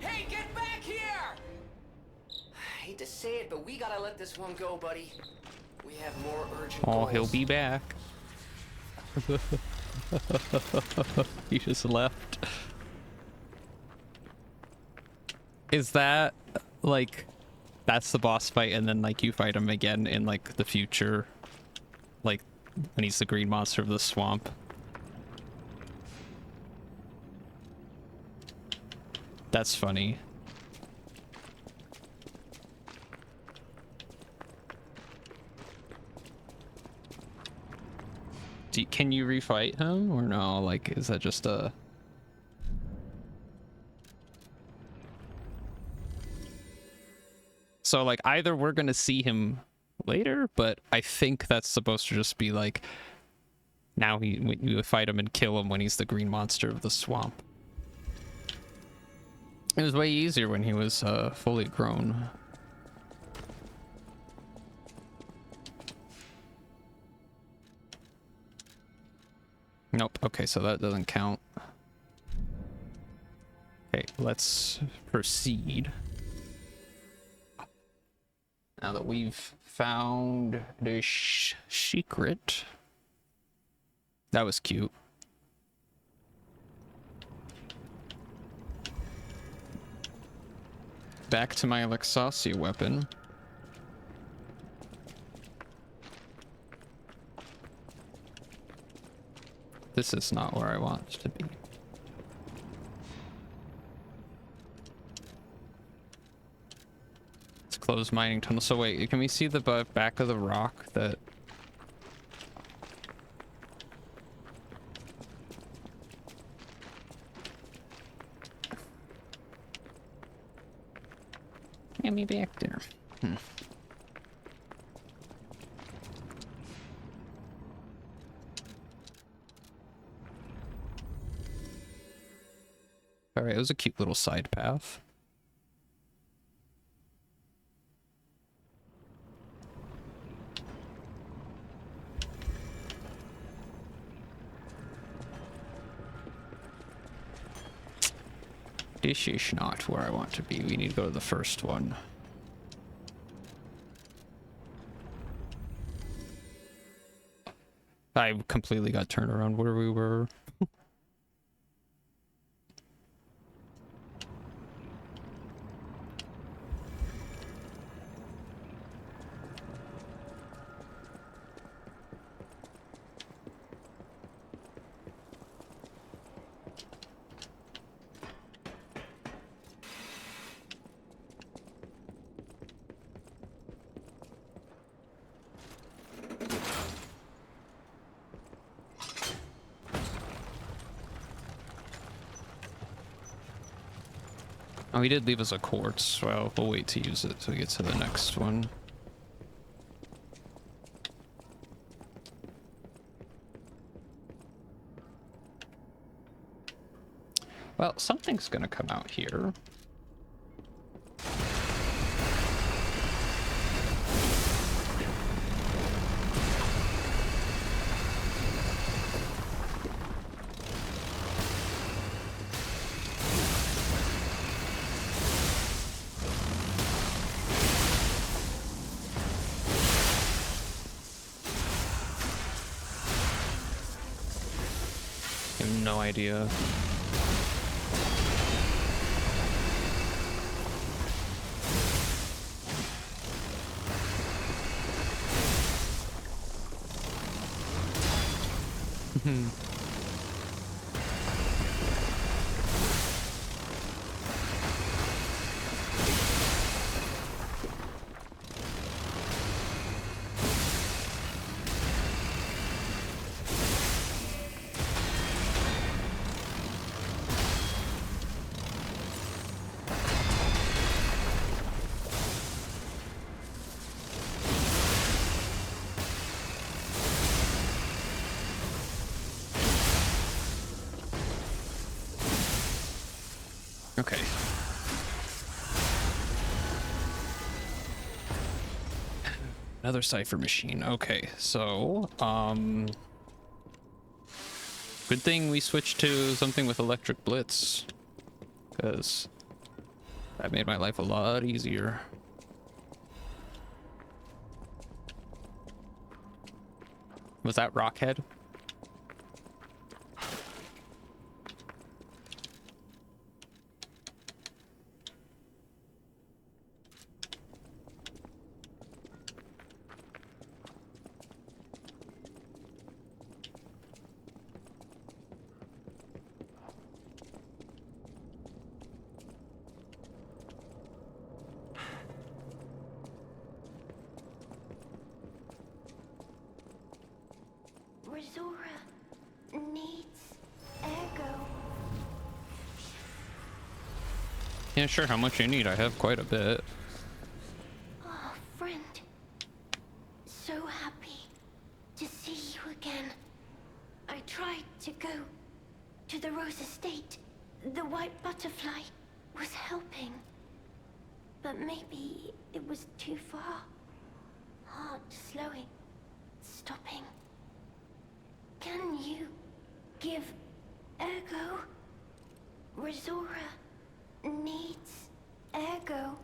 Hey, get back here! I hate to say it, but we gotta let this one go, buddy. We have more urgent
Oh,
goals.
he'll be back. He just left. Is that like that's the boss fight and then like you fight him again in like the future, like when he's the green monster of the swamp? That's funny. Can you refight him or no? Like, is that just a... So like either we're gonna see him later, but I think that's supposed to just be like now you fight him and kill him when he's the green monster of the swamp. It was way easier when he was fully grown. Nope. Okay, so that doesn't count. Okay, let's proceed. Now that we've found the secret. That was cute. Back to my Alexasi weapon. This is not where I want it to be. closed mining tunnel. So wait, can we see the back of the rock that... Get me back there. Alright, it was a cute little side path. This is not where I want to be. We need to go to the first one. I completely got turned around where we were. Oh, he did leave us a quartz. Well, we'll wait to use it till we get to the next one. Well, something's gonna come out here. I have no idea. Okay. Another cipher machine. Okay, so, good thing we switched to something with electric blitz, because that made my life a lot easier. Was that Rockhead? Yeah, sure, how much you need? I have quite a bit.
Oh, friend. So happy to see you again. I tried to go to the Rose Estate. The white butterfly was helping. But maybe it was too far. Heart slowing, stopping. Can you give Ergo? Resora needs Ergo.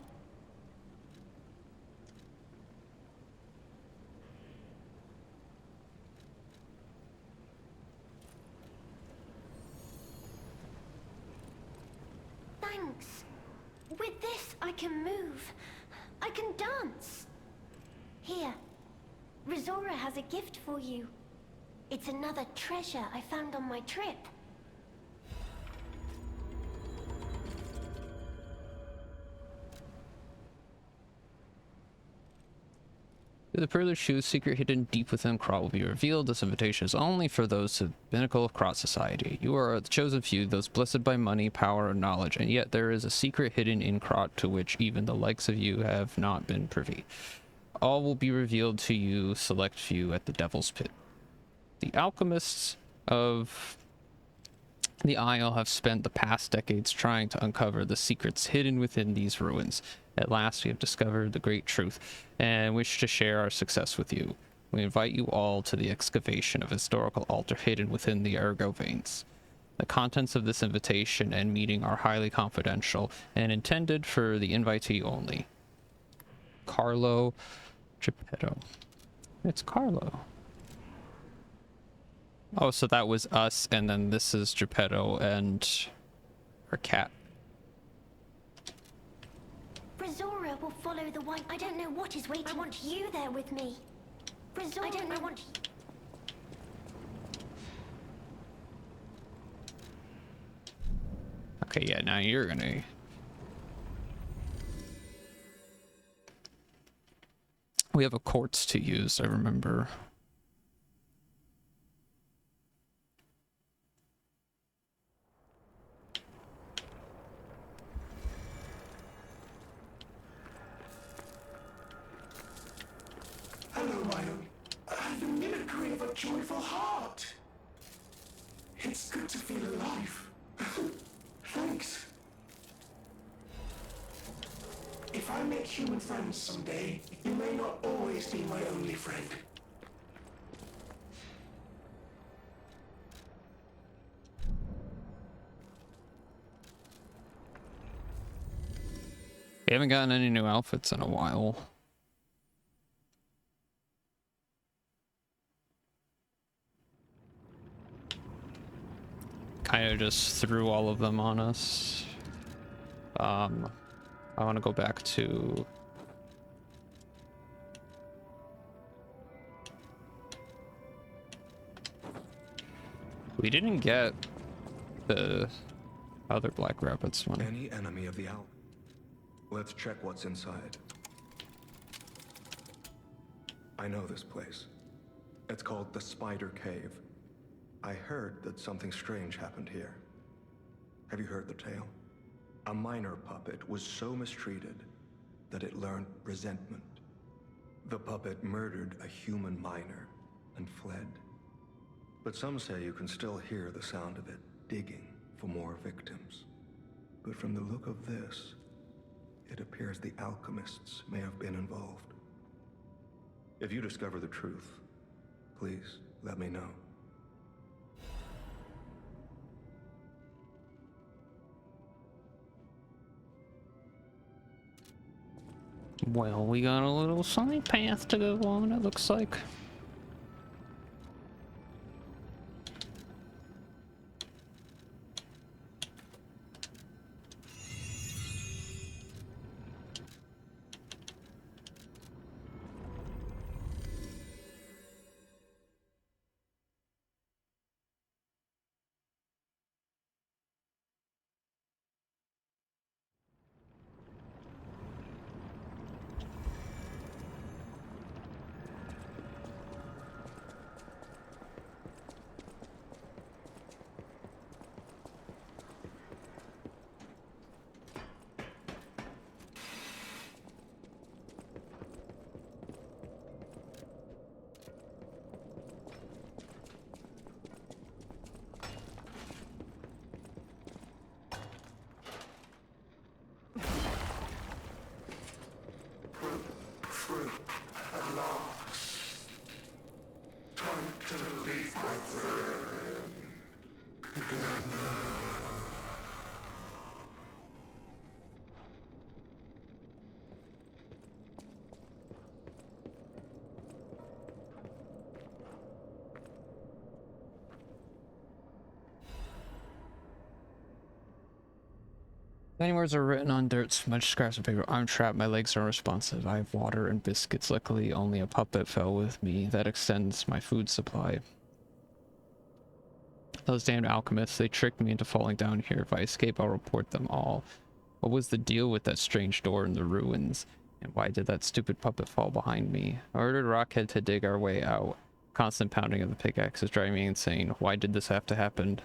Thanks. With this, I can move. I can dance. Here, Resora has a gift for you. It's another treasure I found on my trip.
The pearly shoes, secret hidden deep within Krat, will be revealed. This invitation is only for those to the pinnacle of Krat society. You are the chosen few, those blessed by money, power, and knowledge, and yet there is a secret hidden in Krat to which even the likes of you have not been privy. All will be revealed to you, select few, at the Devil's Pit. The alchemists of the Isle have spent the past decades trying to uncover the secrets hidden within these ruins. At last, we have discovered the great truth and wish to share our success with you. We invite you all to the excavation of a historical altar hidden within the Ergo veins. The contents of this invitation and meeting are highly confidential and intended for the invitee only. Carlo Geppetto. It's Carlo. Oh, so that was us, and then this is Geppetto and our cat.
Brazora will follow the one. I don't know what is waiting. I want you there with me. Brazora, I don't know. I want.
Okay, yeah, now you're gonna. We have a quartz to use, I remember.
Hello, Ryan. The mimicry of a joyful heart. It's good to feel alive. Thanks. If I make human friends someday, you may not always be my only friend.
We haven't gotten any new outfits in a while. Kind of just threw all of them on us. I want to go back to... We didn't get the other Black Rapids one.
Any enemy of the owl. Let's check what's inside. I know this place. It's called the Spider Cave. I heard that something strange happened here. Have you heard the tale? A miner puppet was so mistreated that it learned resentment. The puppet murdered a human miner and fled. But some say you can still hear the sound of it digging for more victims. But from the look of this, it appears the alchemists may have been involved. If you discover the truth, please let me know.
Well, we got a little side path to go on, it looks like. Many words are written on dirt, smudged scraps of paper. I'm trapped, my legs are unresponsive. I have water and biscuits. Luckily, only a puppet fell with me. That extends my food supply. Those damned alchemists, they tricked me into falling down here. If I escape, I'll report them all. What was the deal with that strange door in the ruins? And why did that stupid puppet fall behind me? I ordered Rockhead to dig our way out. Constant pounding of the pickaxe is driving me insane. Why did this have to happen?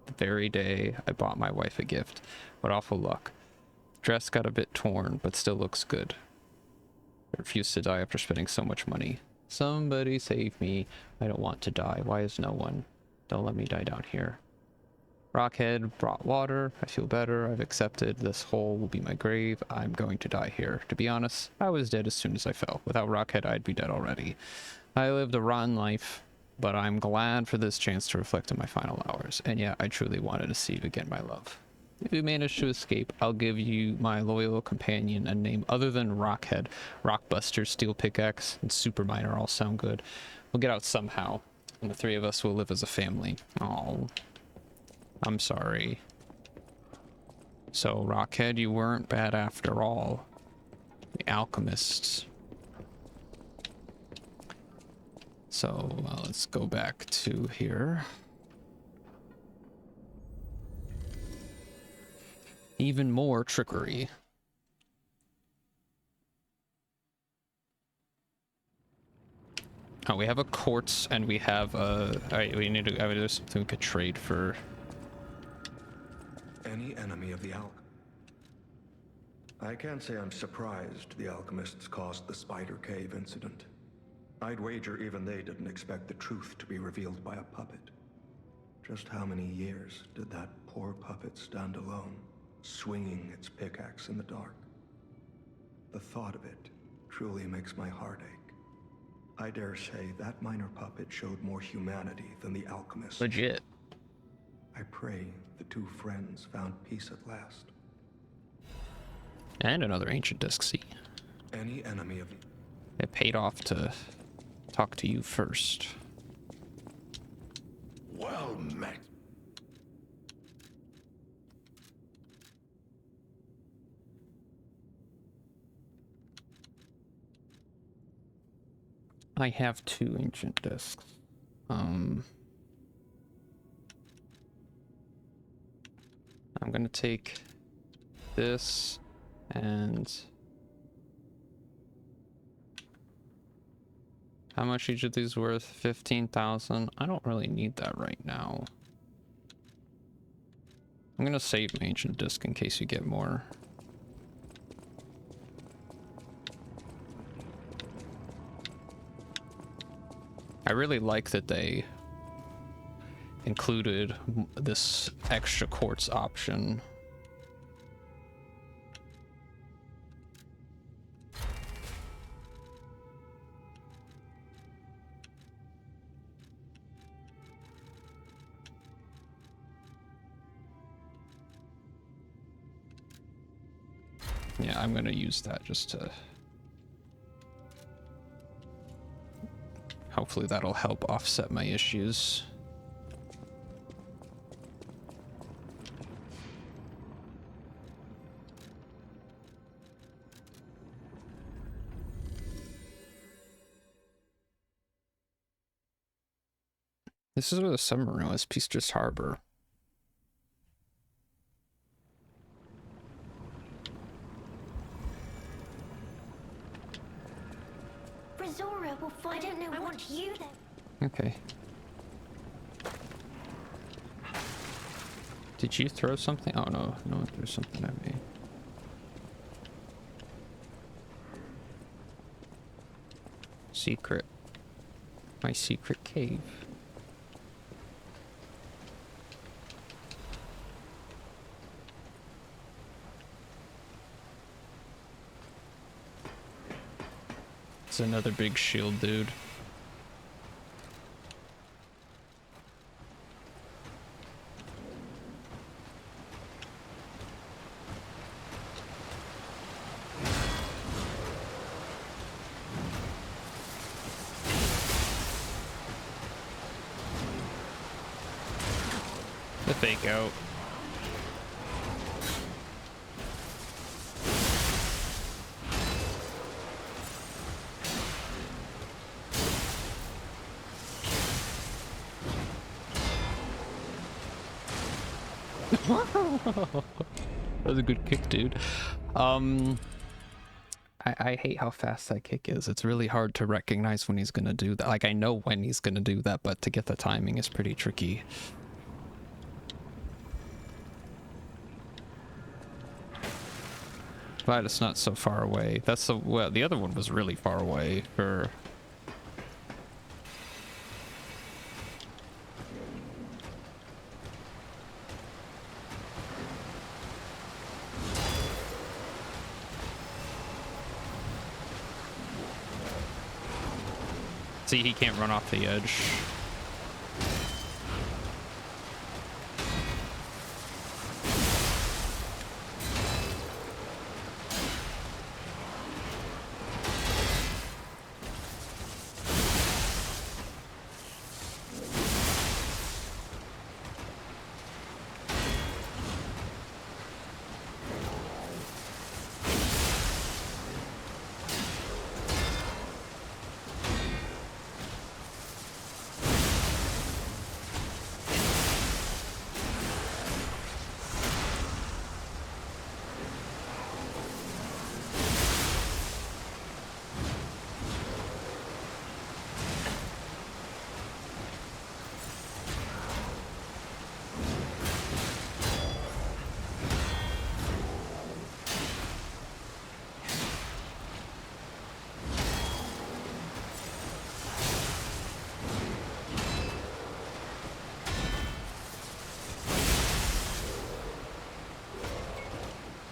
The very day I bought my wife a gift. What awful luck. Dress got a bit torn, but still looks good. I refuse to die after spending so much money. Somebody save me. I don't want to die. Why is no one? Don't let me die down here. Rockhead brought water. I feel better. I've accepted this hole will be my grave. I'm going to die here. To be honest, I was dead as soon as I fell. Without Rockhead, I'd be dead already. I lived a rotten life, but I'm glad for this chance to reflect on my final hours. And yeah, I truly wanted to see you again, my love. If you manage to escape, I'll give you my loyal companion a name other than Rockhead. Rockbuster, Steel Pickaxe, and Superminer all sound good. We'll get out somehow, and the three of us will live as a family. Oh, I'm sorry. So, Rockhead, you weren't bad after all. The alchemists. So, let's go back to here. Even more trickery. Oh, we have a quartz and we have a... Alright, we need to... there's something we could trade for.
Any enemy of the I can't say I'm surprised the alchemists caused the Spider Cave incident. I'd wager even they didn't expect the truth to be revealed by a puppet. Just how many years did that poor puppet stand alone, swinging its pickaxe in the dark? The thought of it truly makes my heart ache. I dare say that minor puppet showed more humanity than the alchemist.
Legit.
I pray the two friends found peace at last.
And another ancient disc. See,
Any enemy of
it paid off to talk to you first.
Well met.
I have 2 ancient discs. I'm gonna take this and how much each of these worth? 15,000. I don't really need that right now. I'm gonna save my ancient disc in case you get more. I really like that they included this extra quartz option. Yeah, I'm gonna use that just to... Hopefully that'll help offset my issues. This is where the submarine was, Peastress Harbor.
Rizora will find. I don't know. I want you there.
Okay. Did you throw something? Oh no, no one threw something at me. Secret. My secret cave. It's another big shield dude. The fake out. That was a good kick, dude. I hate how fast that kick is. It's really hard to recognize when he's gonna do that. Like, I know when he's gonna do that, but to get the timing is pretty tricky. Glad it's not so far away. That's the, well, the other one was really far away for... See, he can't run off the edge.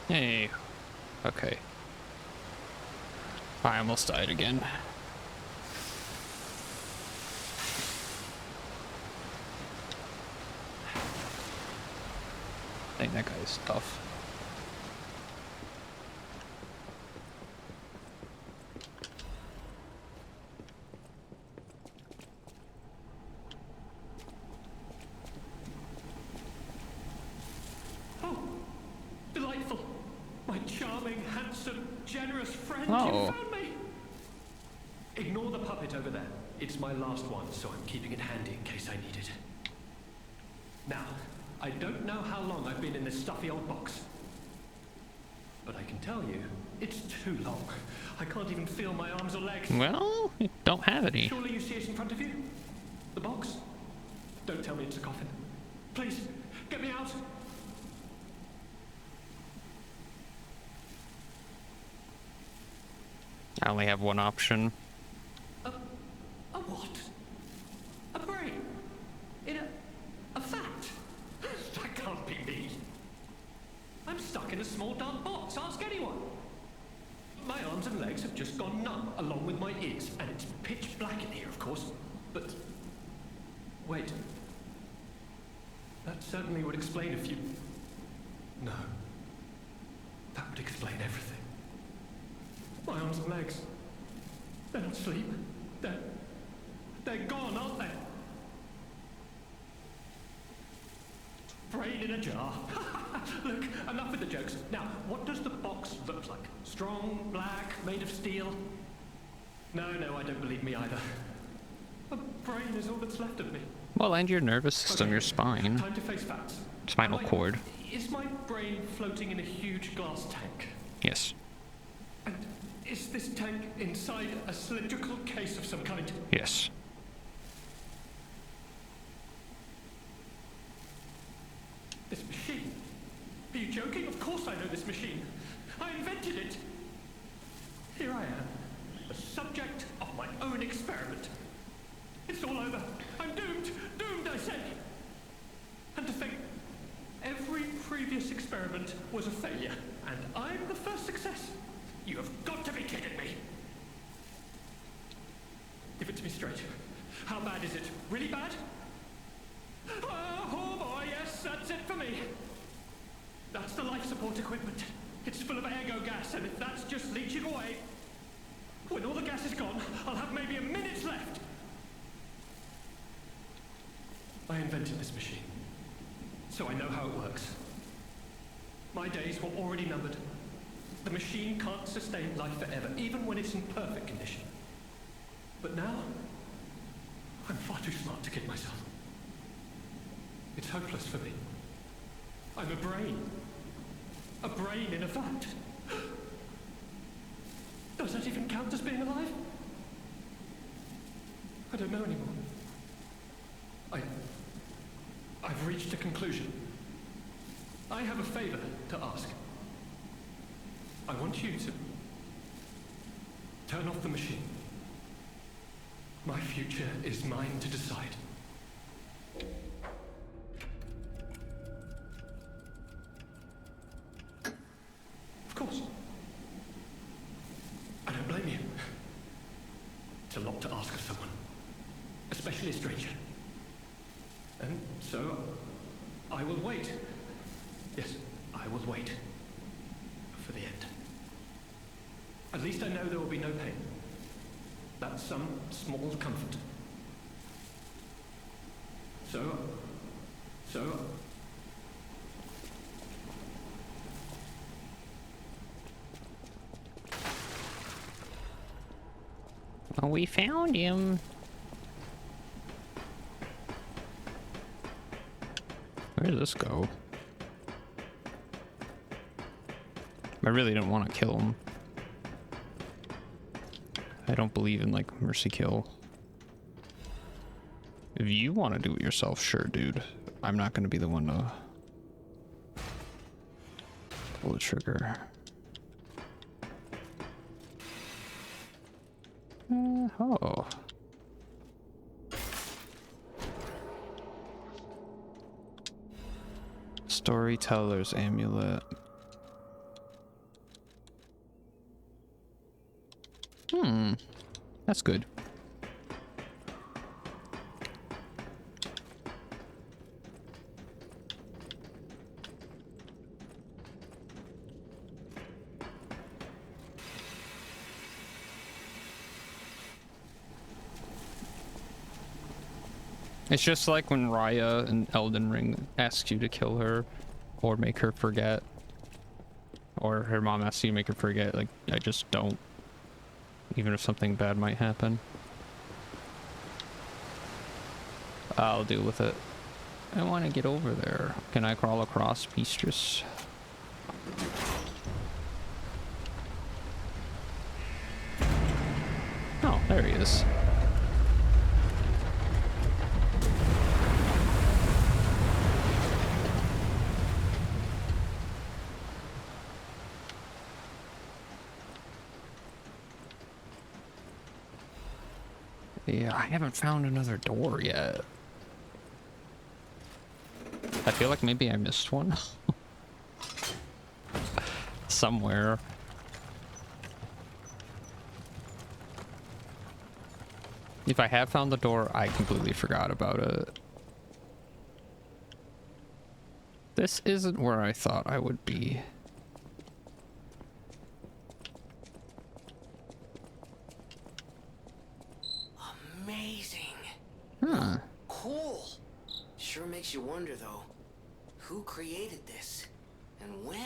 Hey. Okay. I almost died again. I think that guy's tough.
You found me! Ignore the puppet over there. It's my last one, so I'm keeping it handy in case I need it. Now, I don't know how long I've been in this stuffy old box. But I can tell you, it's too long. I can't even feel my arms or legs.
Well, you don't have any.
Surely you see it in front of you? The box? Don't tell me it's a coffin. Please, get me out!
I only have one option.
A what? A brain? In a fat? That can't be me. I'm stuck in a small dark box. Ask anyone. My arms and legs have just gone numb, along with my ears, and it's pitch black in here, of course. But wait. That certainly would explain a few. No. That would explain everything. My arms and legs. They're not asleep. They're gone, aren't they? Brain in a jar. Look, enough with the jokes. Now, what does the box look like? Strong, black, made of steel? No, I don't believe me either. A brain is all that's left of me.
Well, and your nervous system,
Okay,
your spine,
time to face facts.
spinal cord.
Is my brain floating in a huge glass tank?
Yes.
And is this tank inside a cylindrical case of some kind?
Yes.
This machine? Are you joking? Of course I know this machine. I invented it. Here I am, the subject of my own experiment. It's all over. I'm doomed. Doomed, I say. And to think, every previous experiment was a failure, and I'm the first success. You have got to be kidding me. Give it to me straight. How bad is it? Really bad? Oh boy, yes, that's it for me. That's the life support equipment. It's full of ergo gas, and if that's just leaching away, when all the gas is gone, I'll have maybe a minute left. I invented this machine, so I know how it works. My days were already numbered. The machine can't sustain life forever, even when it's in perfect condition. But now, I'm far too smart to kid myself. It's hopeless for me. I'm a brain. A brain in a vat. Does that even count as being alive? I don't know anymore. I've reached a conclusion. I have a favor to ask. I want you to turn off the machine. My future is mine to decide. Of course. I don't blame you. It's a lot to ask of someone, especially a stranger. And so, I will wait. Yes, I will wait for the end. At least I know there will be no pain. That's some small comfort. So...
Oh, we found him. Where does this go? I really don't want to kill him. I don't believe in, like, mercy kill. If you want to do it yourself, sure, dude. I'm not going to be the one to pull the trigger. Oh. Storyteller's amulet. That's good. It's just like when Raya in Elden Ring asks you to kill her or make her forget, or her mom asks you to make her forget. Like, I just don't, even if something bad might happen. I'll deal with it. I want to get over there. Can I crawl across Mistress? Oh, there he is. Yeah, I haven't found another door yet. I feel like maybe I missed one. Somewhere. If I have found the door, I completely forgot about it. This isn't where I thought I would be.
Amazing.
Huh.
Cool. Sure makes you wonder, though. Who created this? And when?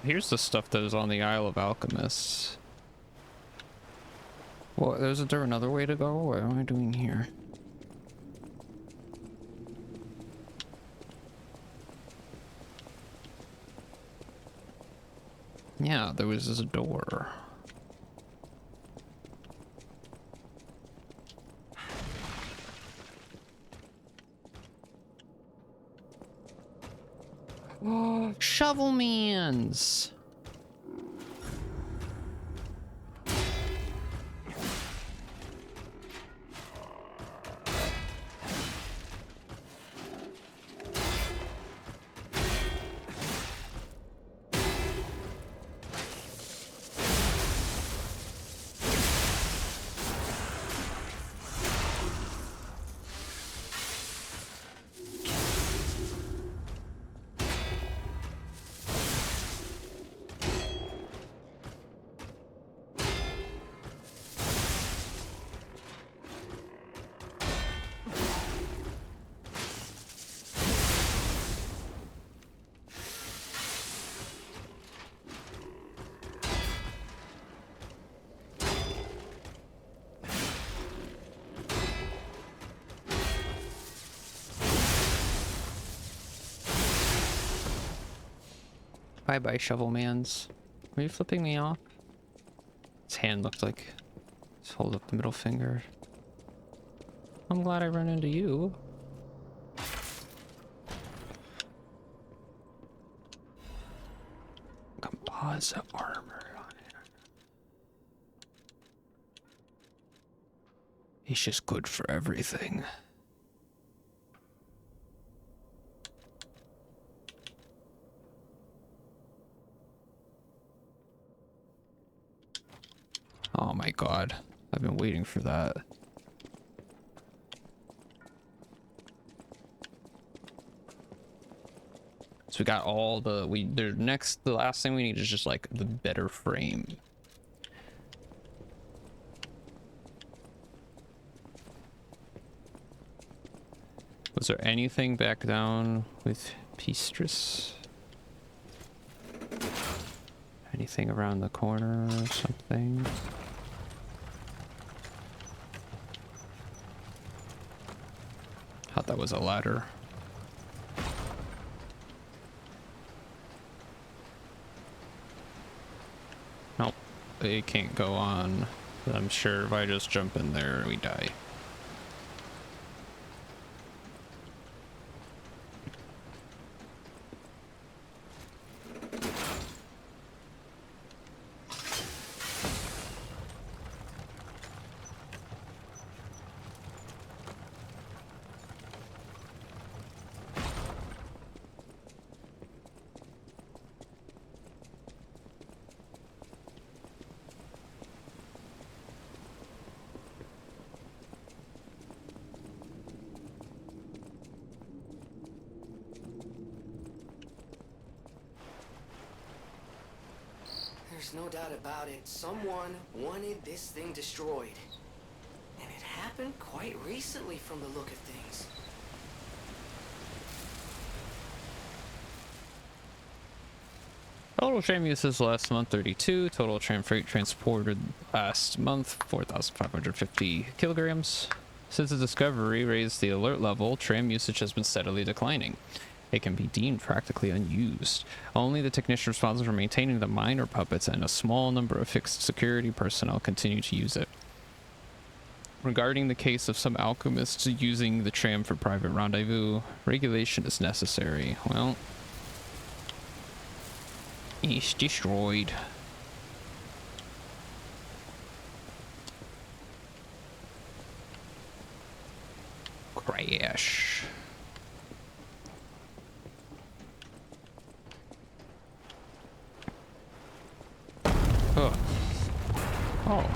Here's the stuff that is on the Isle of Alchemists. Well, is there another way to go? What am I doing here? Yeah, there was this door. Shovelmans! Bye-bye, Shovel Mans. Were you flipping me off? His hand looked like... Just hold up the middle finger. I'm glad I ran into you. Composite armor on it. He's just good for everything. Oh my god. I've been waiting for that. So we got all the the last thing we need is just like the better frame. Was there anything back down with Peastress? Anything around the corner or something? Thought that was a ladder. Nope, it can't go on. I'm sure if I just jump in there, we die.
There's no doubt about it. Someone wanted this thing destroyed. And it happened quite recently from the look of things.
Total tram uses last month 32. Total tram freight transported last month 4,550 kilograms. Since the discovery raised the alert level, tram usage has been steadily declining. It can be deemed practically unused. Only the technician responsible for maintaining the miner puppets and a small number of fixed security personnel continue to use it. Regarding the case of some alchemists using the tram for private rendezvous, regulation is necessary. Well, it's destroyed. Crash. Oh. Oh.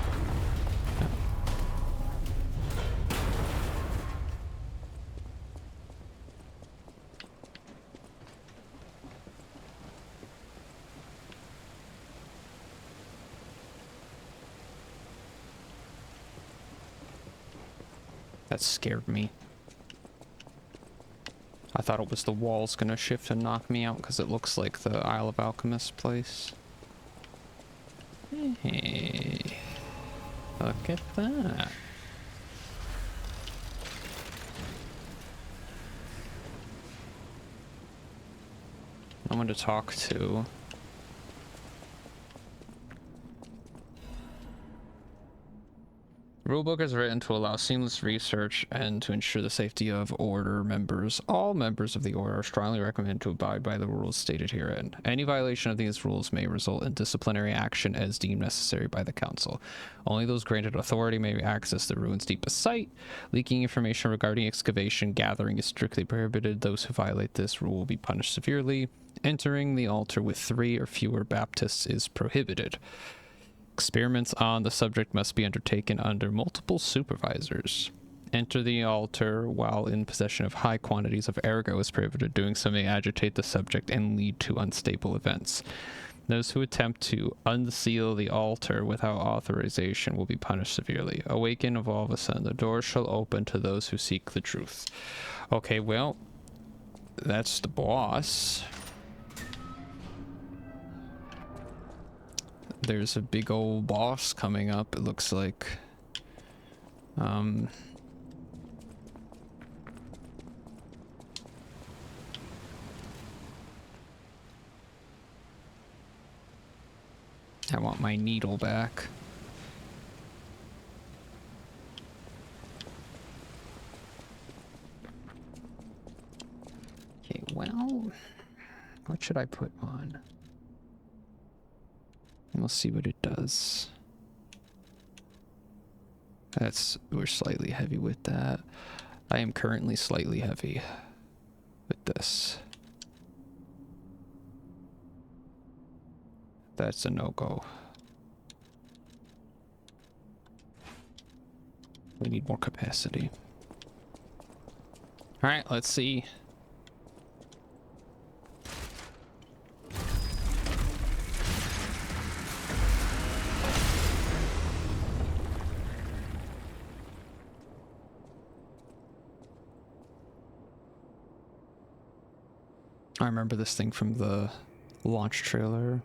That scared me. I thought it was the walls gonna shift and knock me out because it looks like the Isle of Alchemist place. Hey, look at that. No one to talk to. The rulebook is written to allow seamless research and to ensure the safety of Order members. All members of the Order are strongly recommended to abide by the rules stated herein. Any violation of these rules may result in disciplinary action as deemed necessary by the Council. Only those granted authority may access the ruins' deepest site. Leaking information regarding excavation gathering is strictly prohibited. Those who violate this rule will be punished severely. Entering the altar with 3 or fewer Baptists is prohibited. Experiments on the subject must be undertaken under multiple supervisors. Enter the altar while in possession of high quantities of ergo is prohibited. Doing so may agitate the subject and lead to unstable events. Those who attempt to unseal the altar without authorization will be punished severely. Awaken of all of a sudden. The door shall open to those who seek the truth. Okay, well, that's the boss. There's a big old boss coming up, it looks like. I want my needle back. Okay, well, what should I put on? And we'll see what it does. We're slightly heavy with that. I am currently slightly heavy with this. That's a no-go. We need more capacity. All right, let's see. I remember this thing from the launch trailer.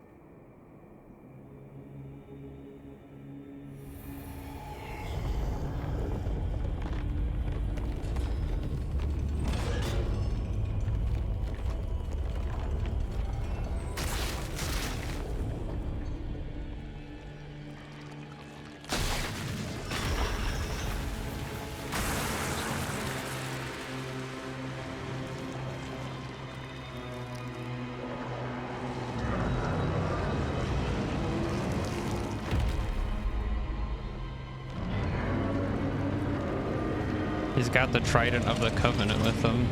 He's got the Trident of the Covenant with him.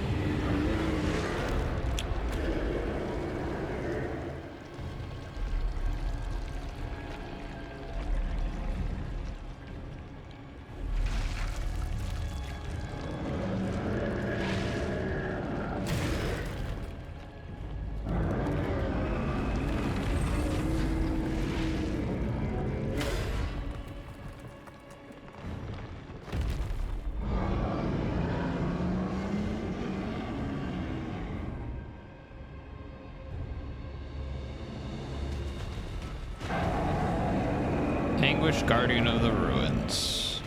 Anguished Guardian of the Ruins.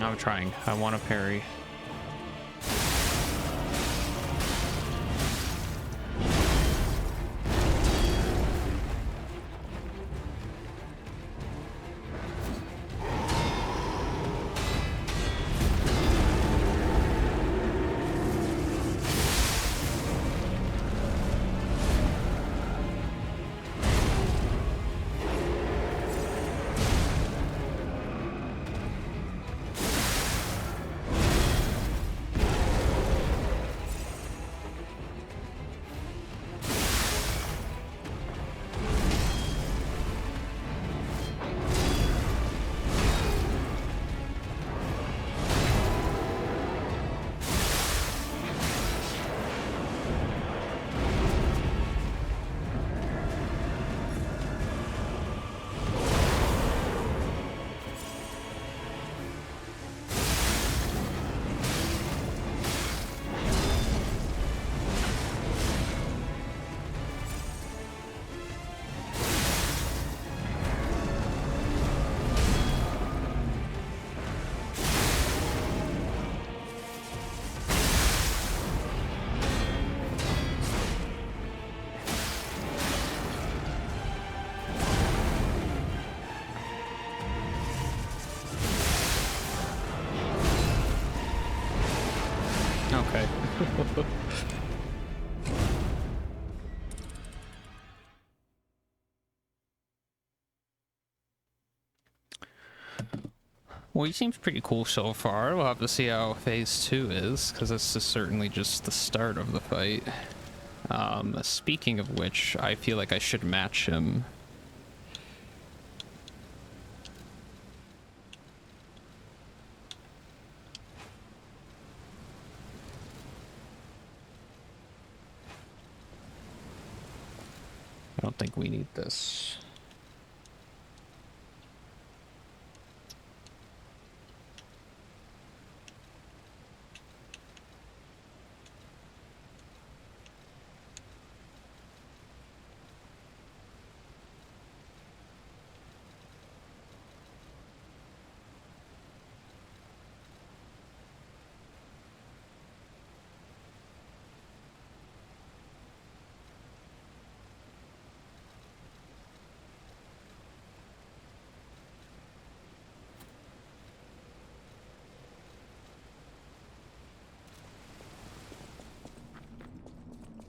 I'm trying. I want to parry. Okay. Well, he seems pretty cool so far. We'll have to see how phase 2 is, because this is certainly just the start of the fight. Speaking of which, I feel like I should match him. I don't think we need this.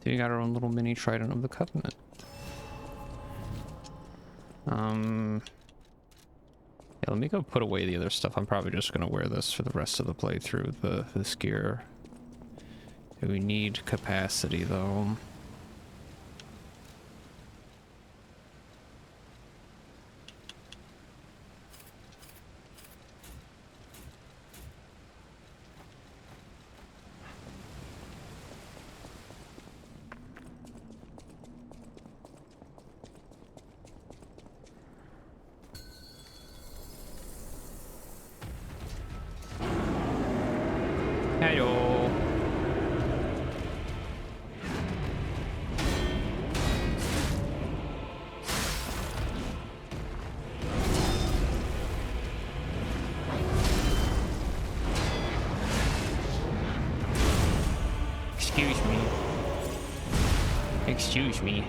We got our own little mini Trident of the Covenant. Yeah, let me go put away the other stuff. I'm probably just gonna wear this for the rest of the playthrough, this gear. We need capacity though. Hello. Excuse me. Excuse me.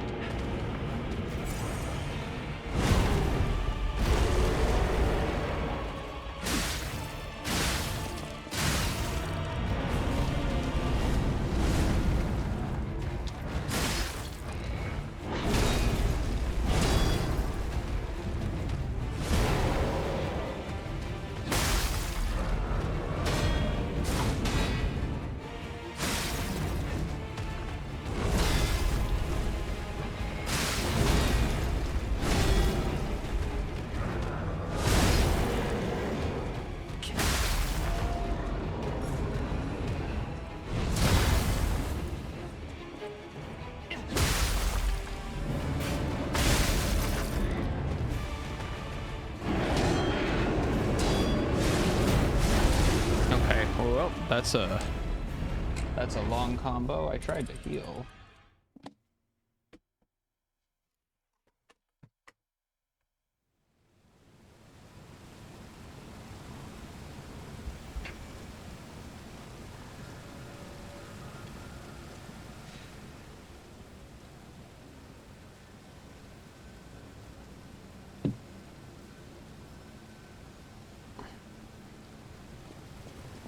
Well, that's a long combo. I tried to heal.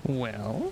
Well,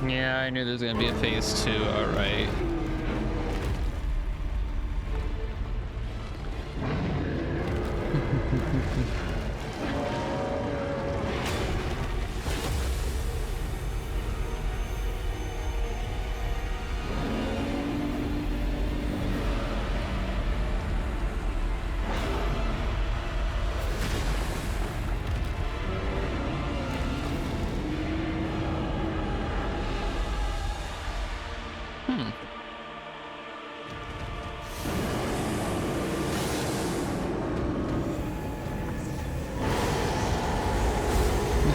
Yeah, I knew there was gonna be a phase 2, alright.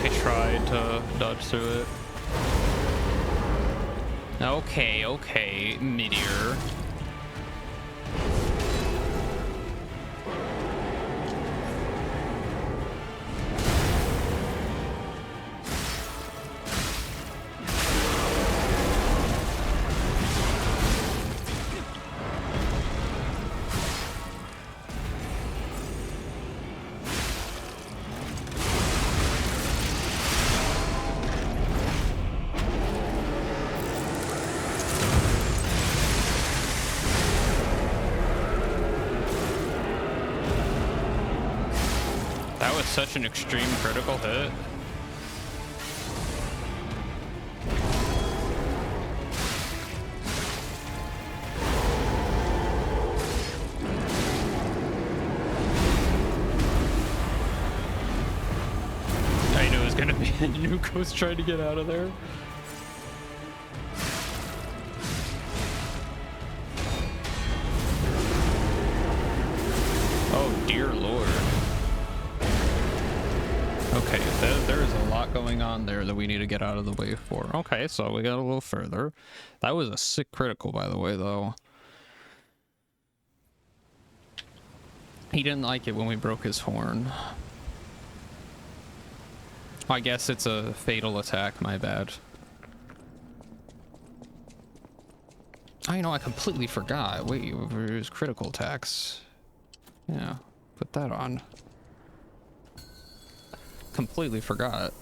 I tried to dodge through it. Okay, okay, meteor. That was such an extreme critical hit. I knew it was gonna be a nuke. I was trying to get out of there. Oh dear lord. Okay, there's a lot going on there that we need to get out of the way for. Okay, so we got a little further. That was a sick critical, by the way, though. He didn't like it when we broke his horn. I guess it's a fatal attack, my bad. Oh, you know, I completely forgot. Wait, there's critical attacks. Yeah, put that on. Completely forgot.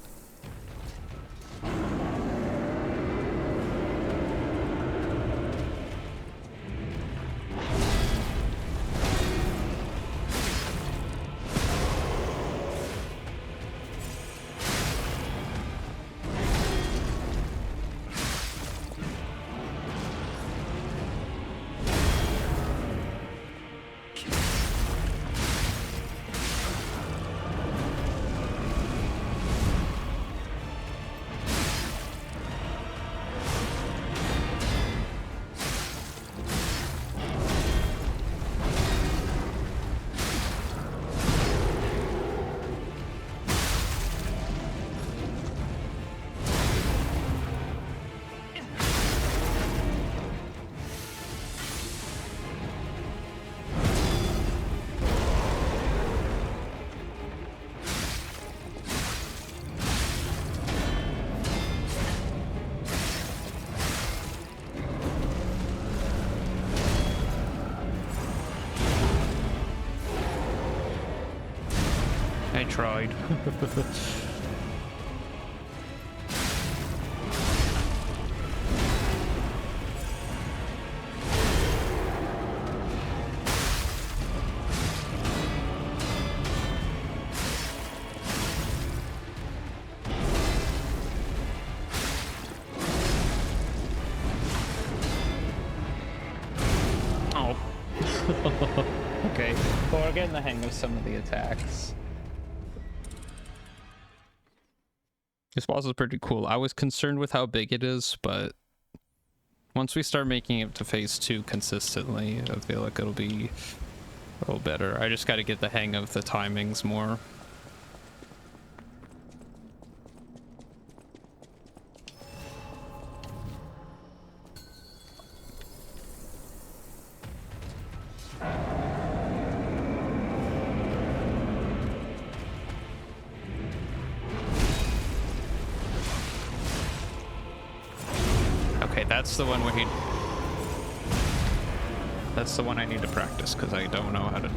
I tried. Oh. Okay, well, we're getting the hang of some of the attacks. This boss is pretty cool. I was concerned with how big it is, but once we start making it to phase 2 consistently, I feel like it'll be a little better. I just got to get the hang of the timings more. That's the one where he... That's the one I need to practice, because I don't know how to...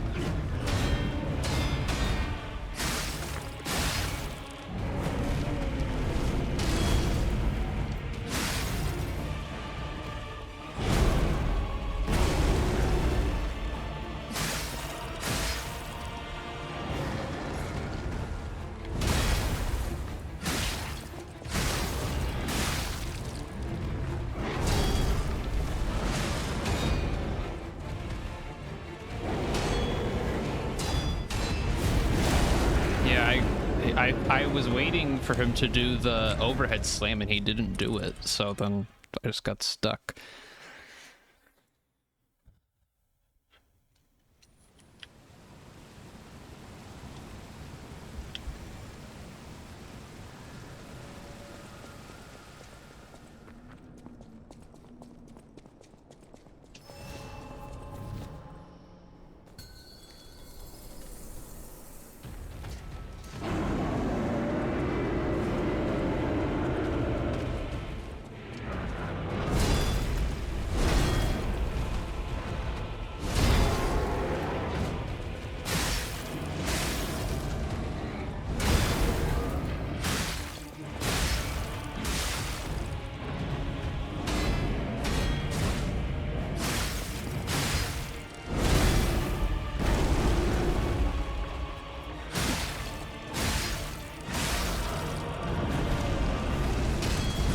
I was waiting for him to do the overhead slam and he didn't do it, so then I just got stuck.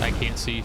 I can't see.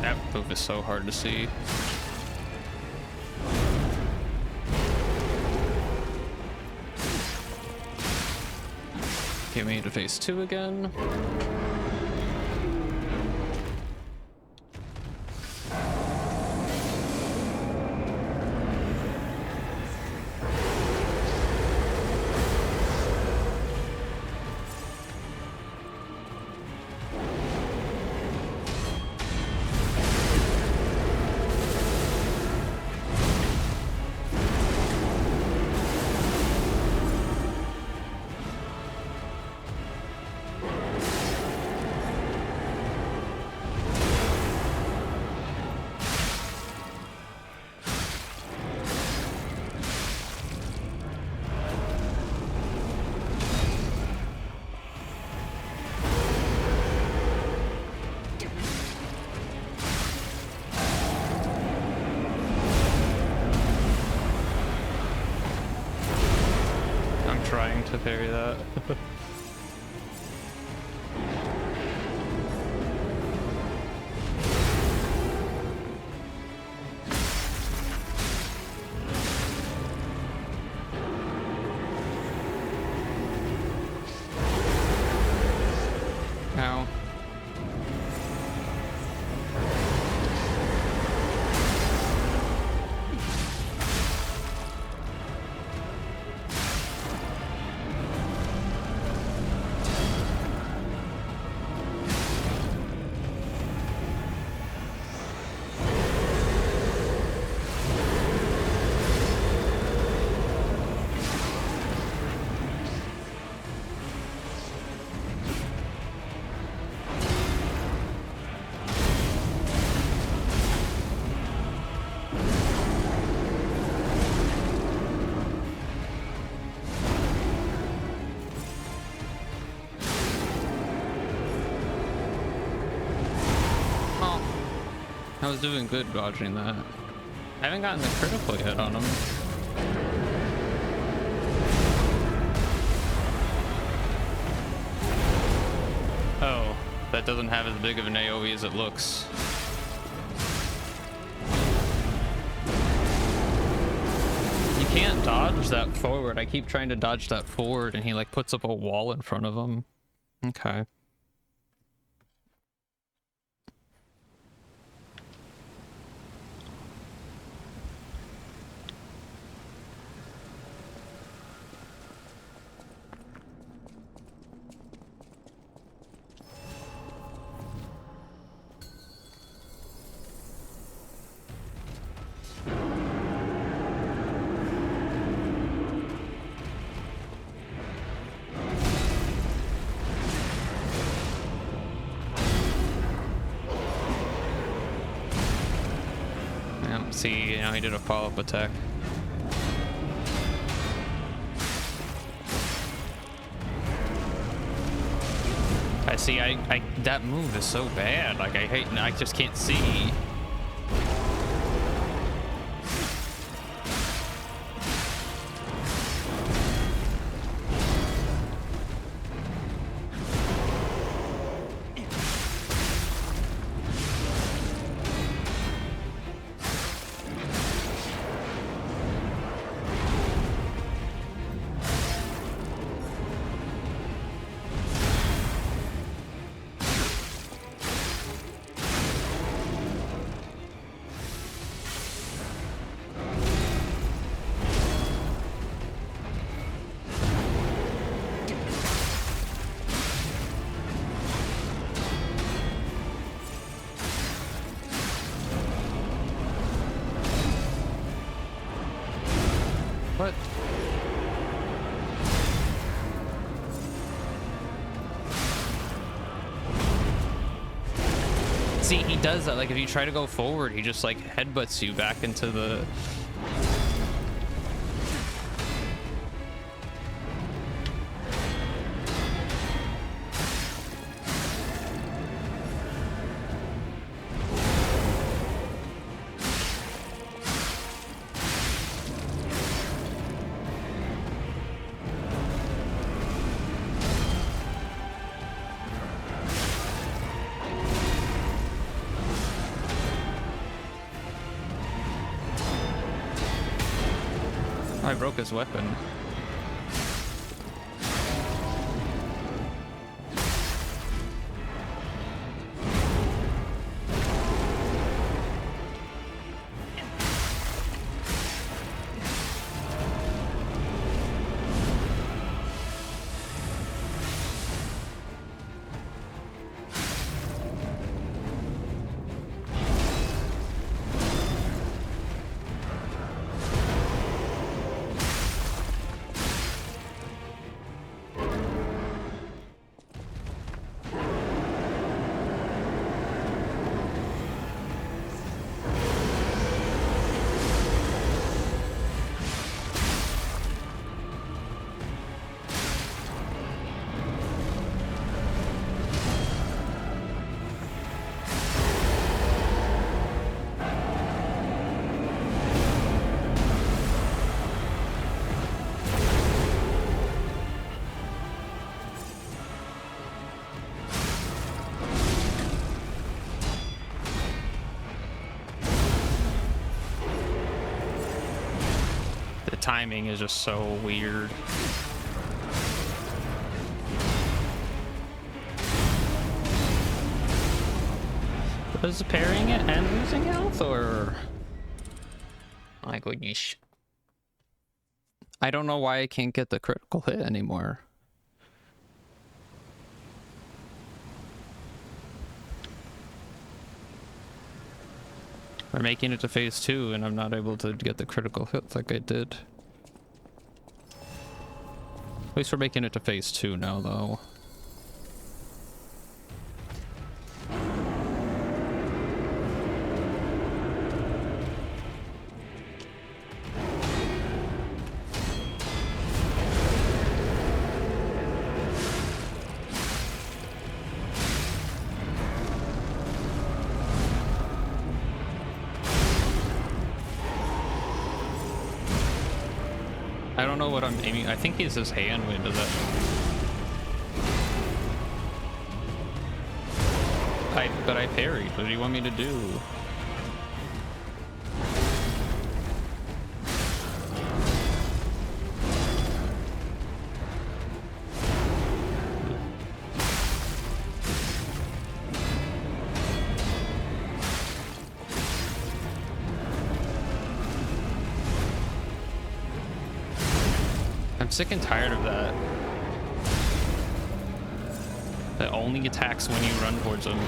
That move is so hard to see. Get me to phase 2 again. Trying to parry that. Ow. I was doing good dodging that. I haven't gotten the critical hit on him. Oh, that doesn't have as big of an AoE as it looks. You can't dodge that forward. I keep trying to dodge that forward and he like puts up a wall in front of him. Okay. See, now he did a follow-up attack. I see, I that move is so bad. Like, I just can't see. What? See, he does that. Like, if you try to go forward, he just, like, headbutts you back into the... I broke his weapon. Timing is just so weird. Was parrying it and losing health, or... My goodness. I don't know why I can't get the critical hit anymore. We're making it to phase 2 and I'm not able to get the critical hit like I did. At least we're making it to phase 2 now, though. I don't know what I'm aiming. I think he's his hand when he does that. But I parried. What do you want me to do? I'm sick and tired of that. That only attacks when you run towards them.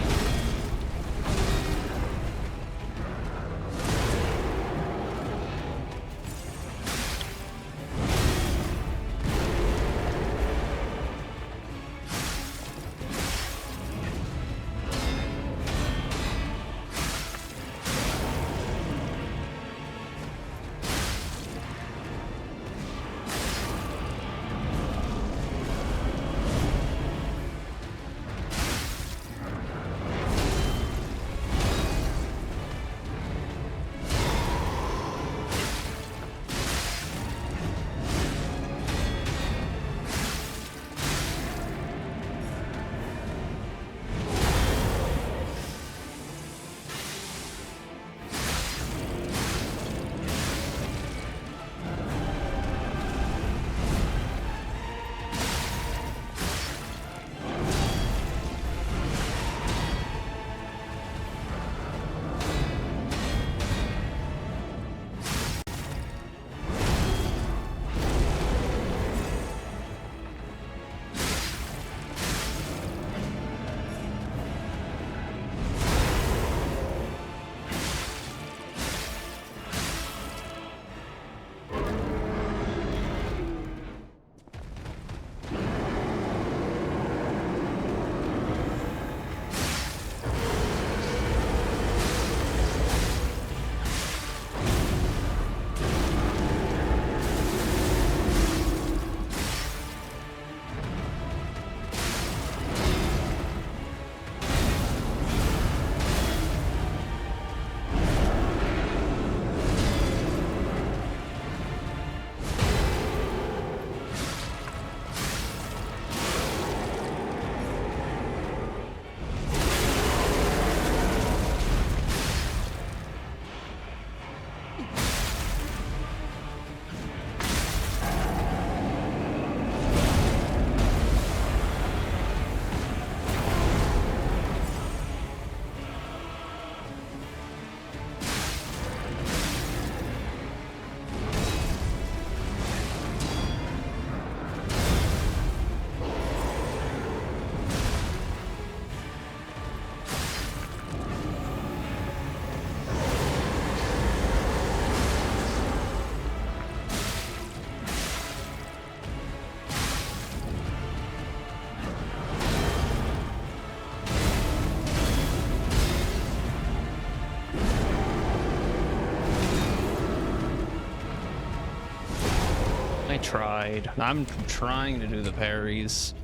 tried. I'm trying to do the parries.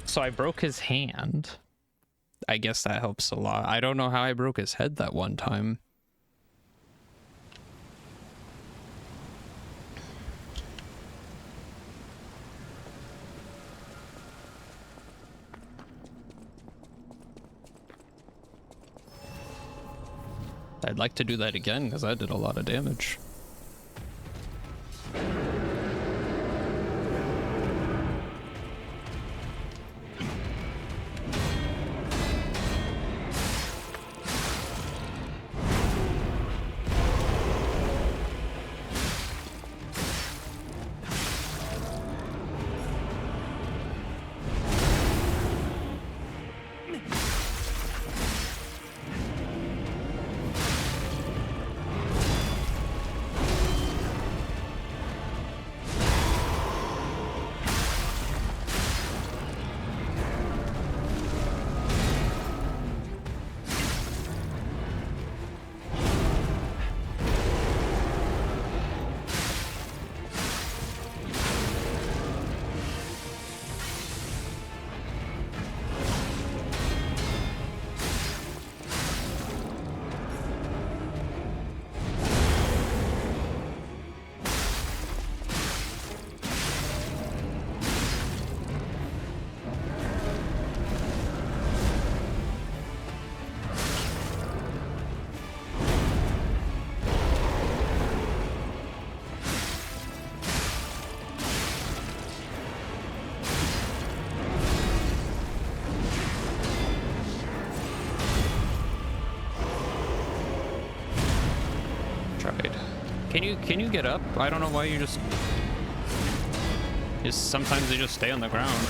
So I broke his hand. I guess that helps a lot. I don't know how I broke his head that one time. I'd like to do that again because I did a lot of damage. Can you get up? I don't know why you just sometimes they just stay on the ground.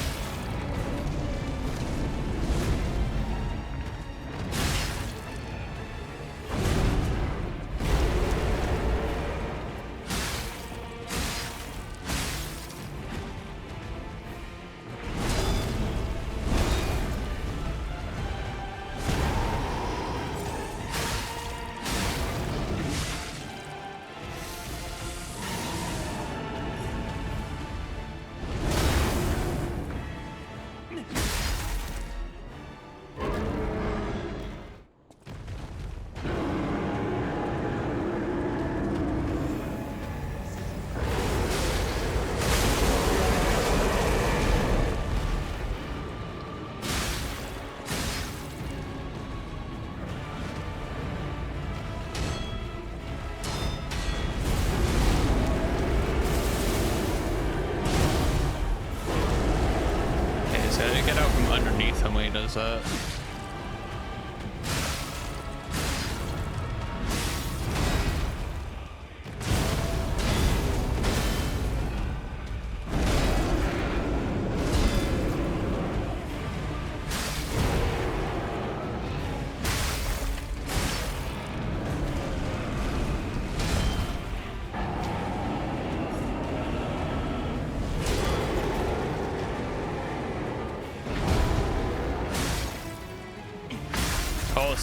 Get out from underneath him when he does that.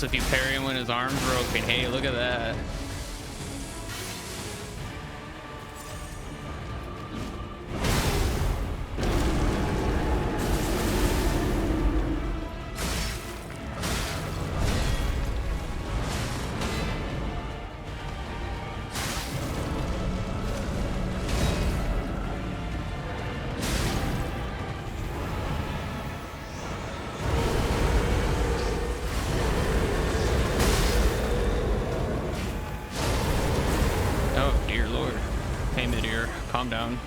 If you parry him when his arm's broken, hey, look at that. Calm down.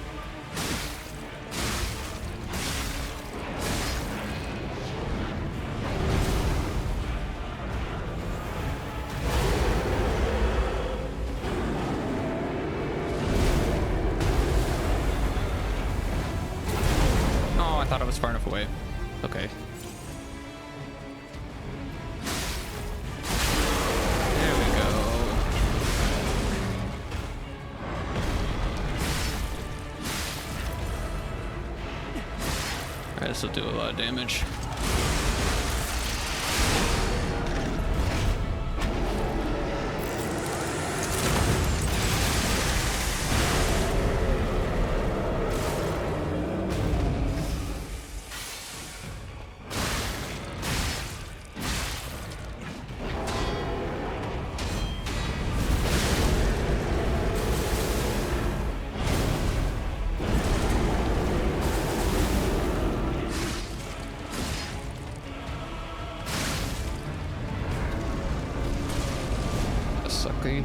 Oh, I thought I was far enough away. Okay. This will do a lot of damage. Okay.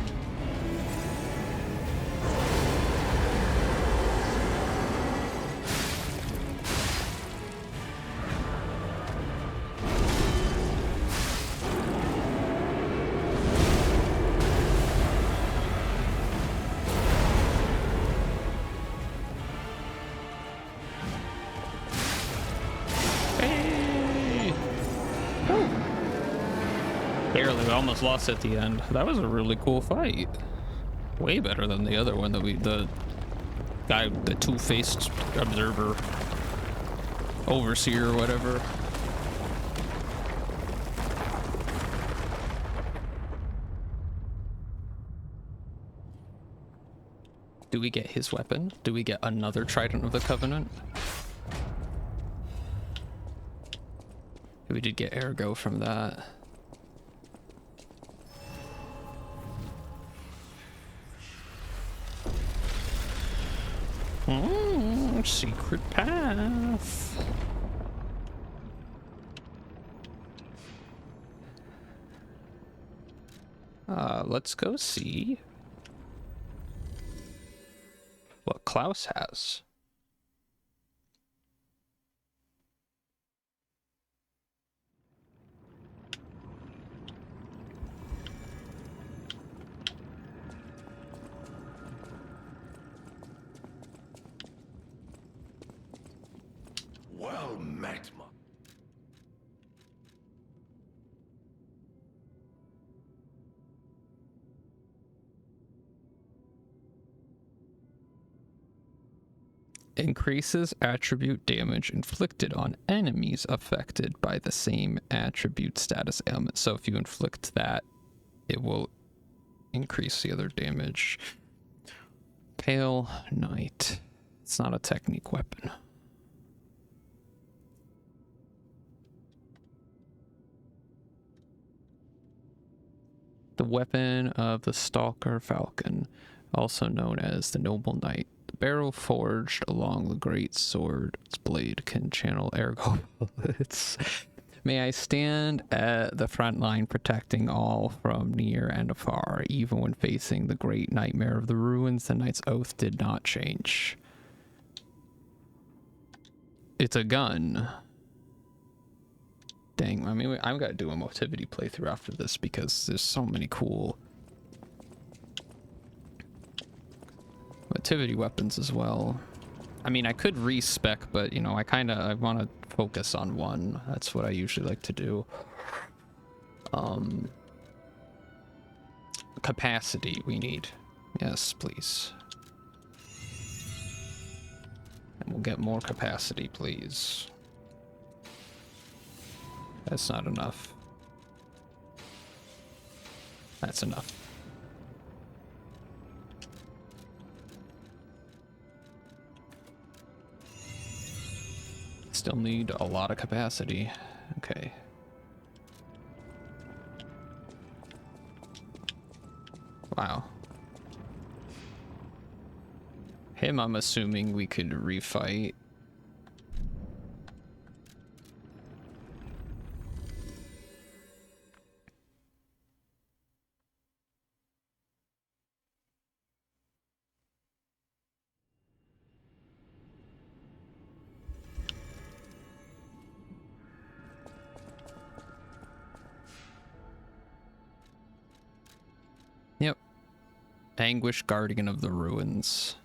Barely, we almost lost at the end. That was a really cool fight. Way better than the other one that the guy, the two-faced observer, overseer or whatever. Do we get his weapon? Do we get another Trident of the Covenant? We did get Ergo from that. Secret path. Let's go see what Klaus has.
Well met, my...
Increases attribute damage inflicted on enemies affected by the same attribute status ailment. So if you inflict that, it will increase the other damage. Pale Knight. It's not a technique weapon. The weapon of the Stalker Falcon, also known as the Noble Knight. The barrel forged along the great sword. Its blade can channel ergo bullets. May I stand at the front line protecting all from near and afar. Even when facing the great nightmare of the ruins, the knight's oath did not change. It's a gun. Dang, I mean, I've got to do a motivity playthrough after this because there's so many cool motivity weapons as well. I mean, I could respec, but you know, I want to focus on one. That's what I usually like to do. Capacity we need. Yes, please. And we'll get more capacity, please. That's not enough. That's enough. Still need a lot of capacity. Okay. Wow. Him, I'm assuming we could refight. Yep. Anguished Guardian of the Ruins.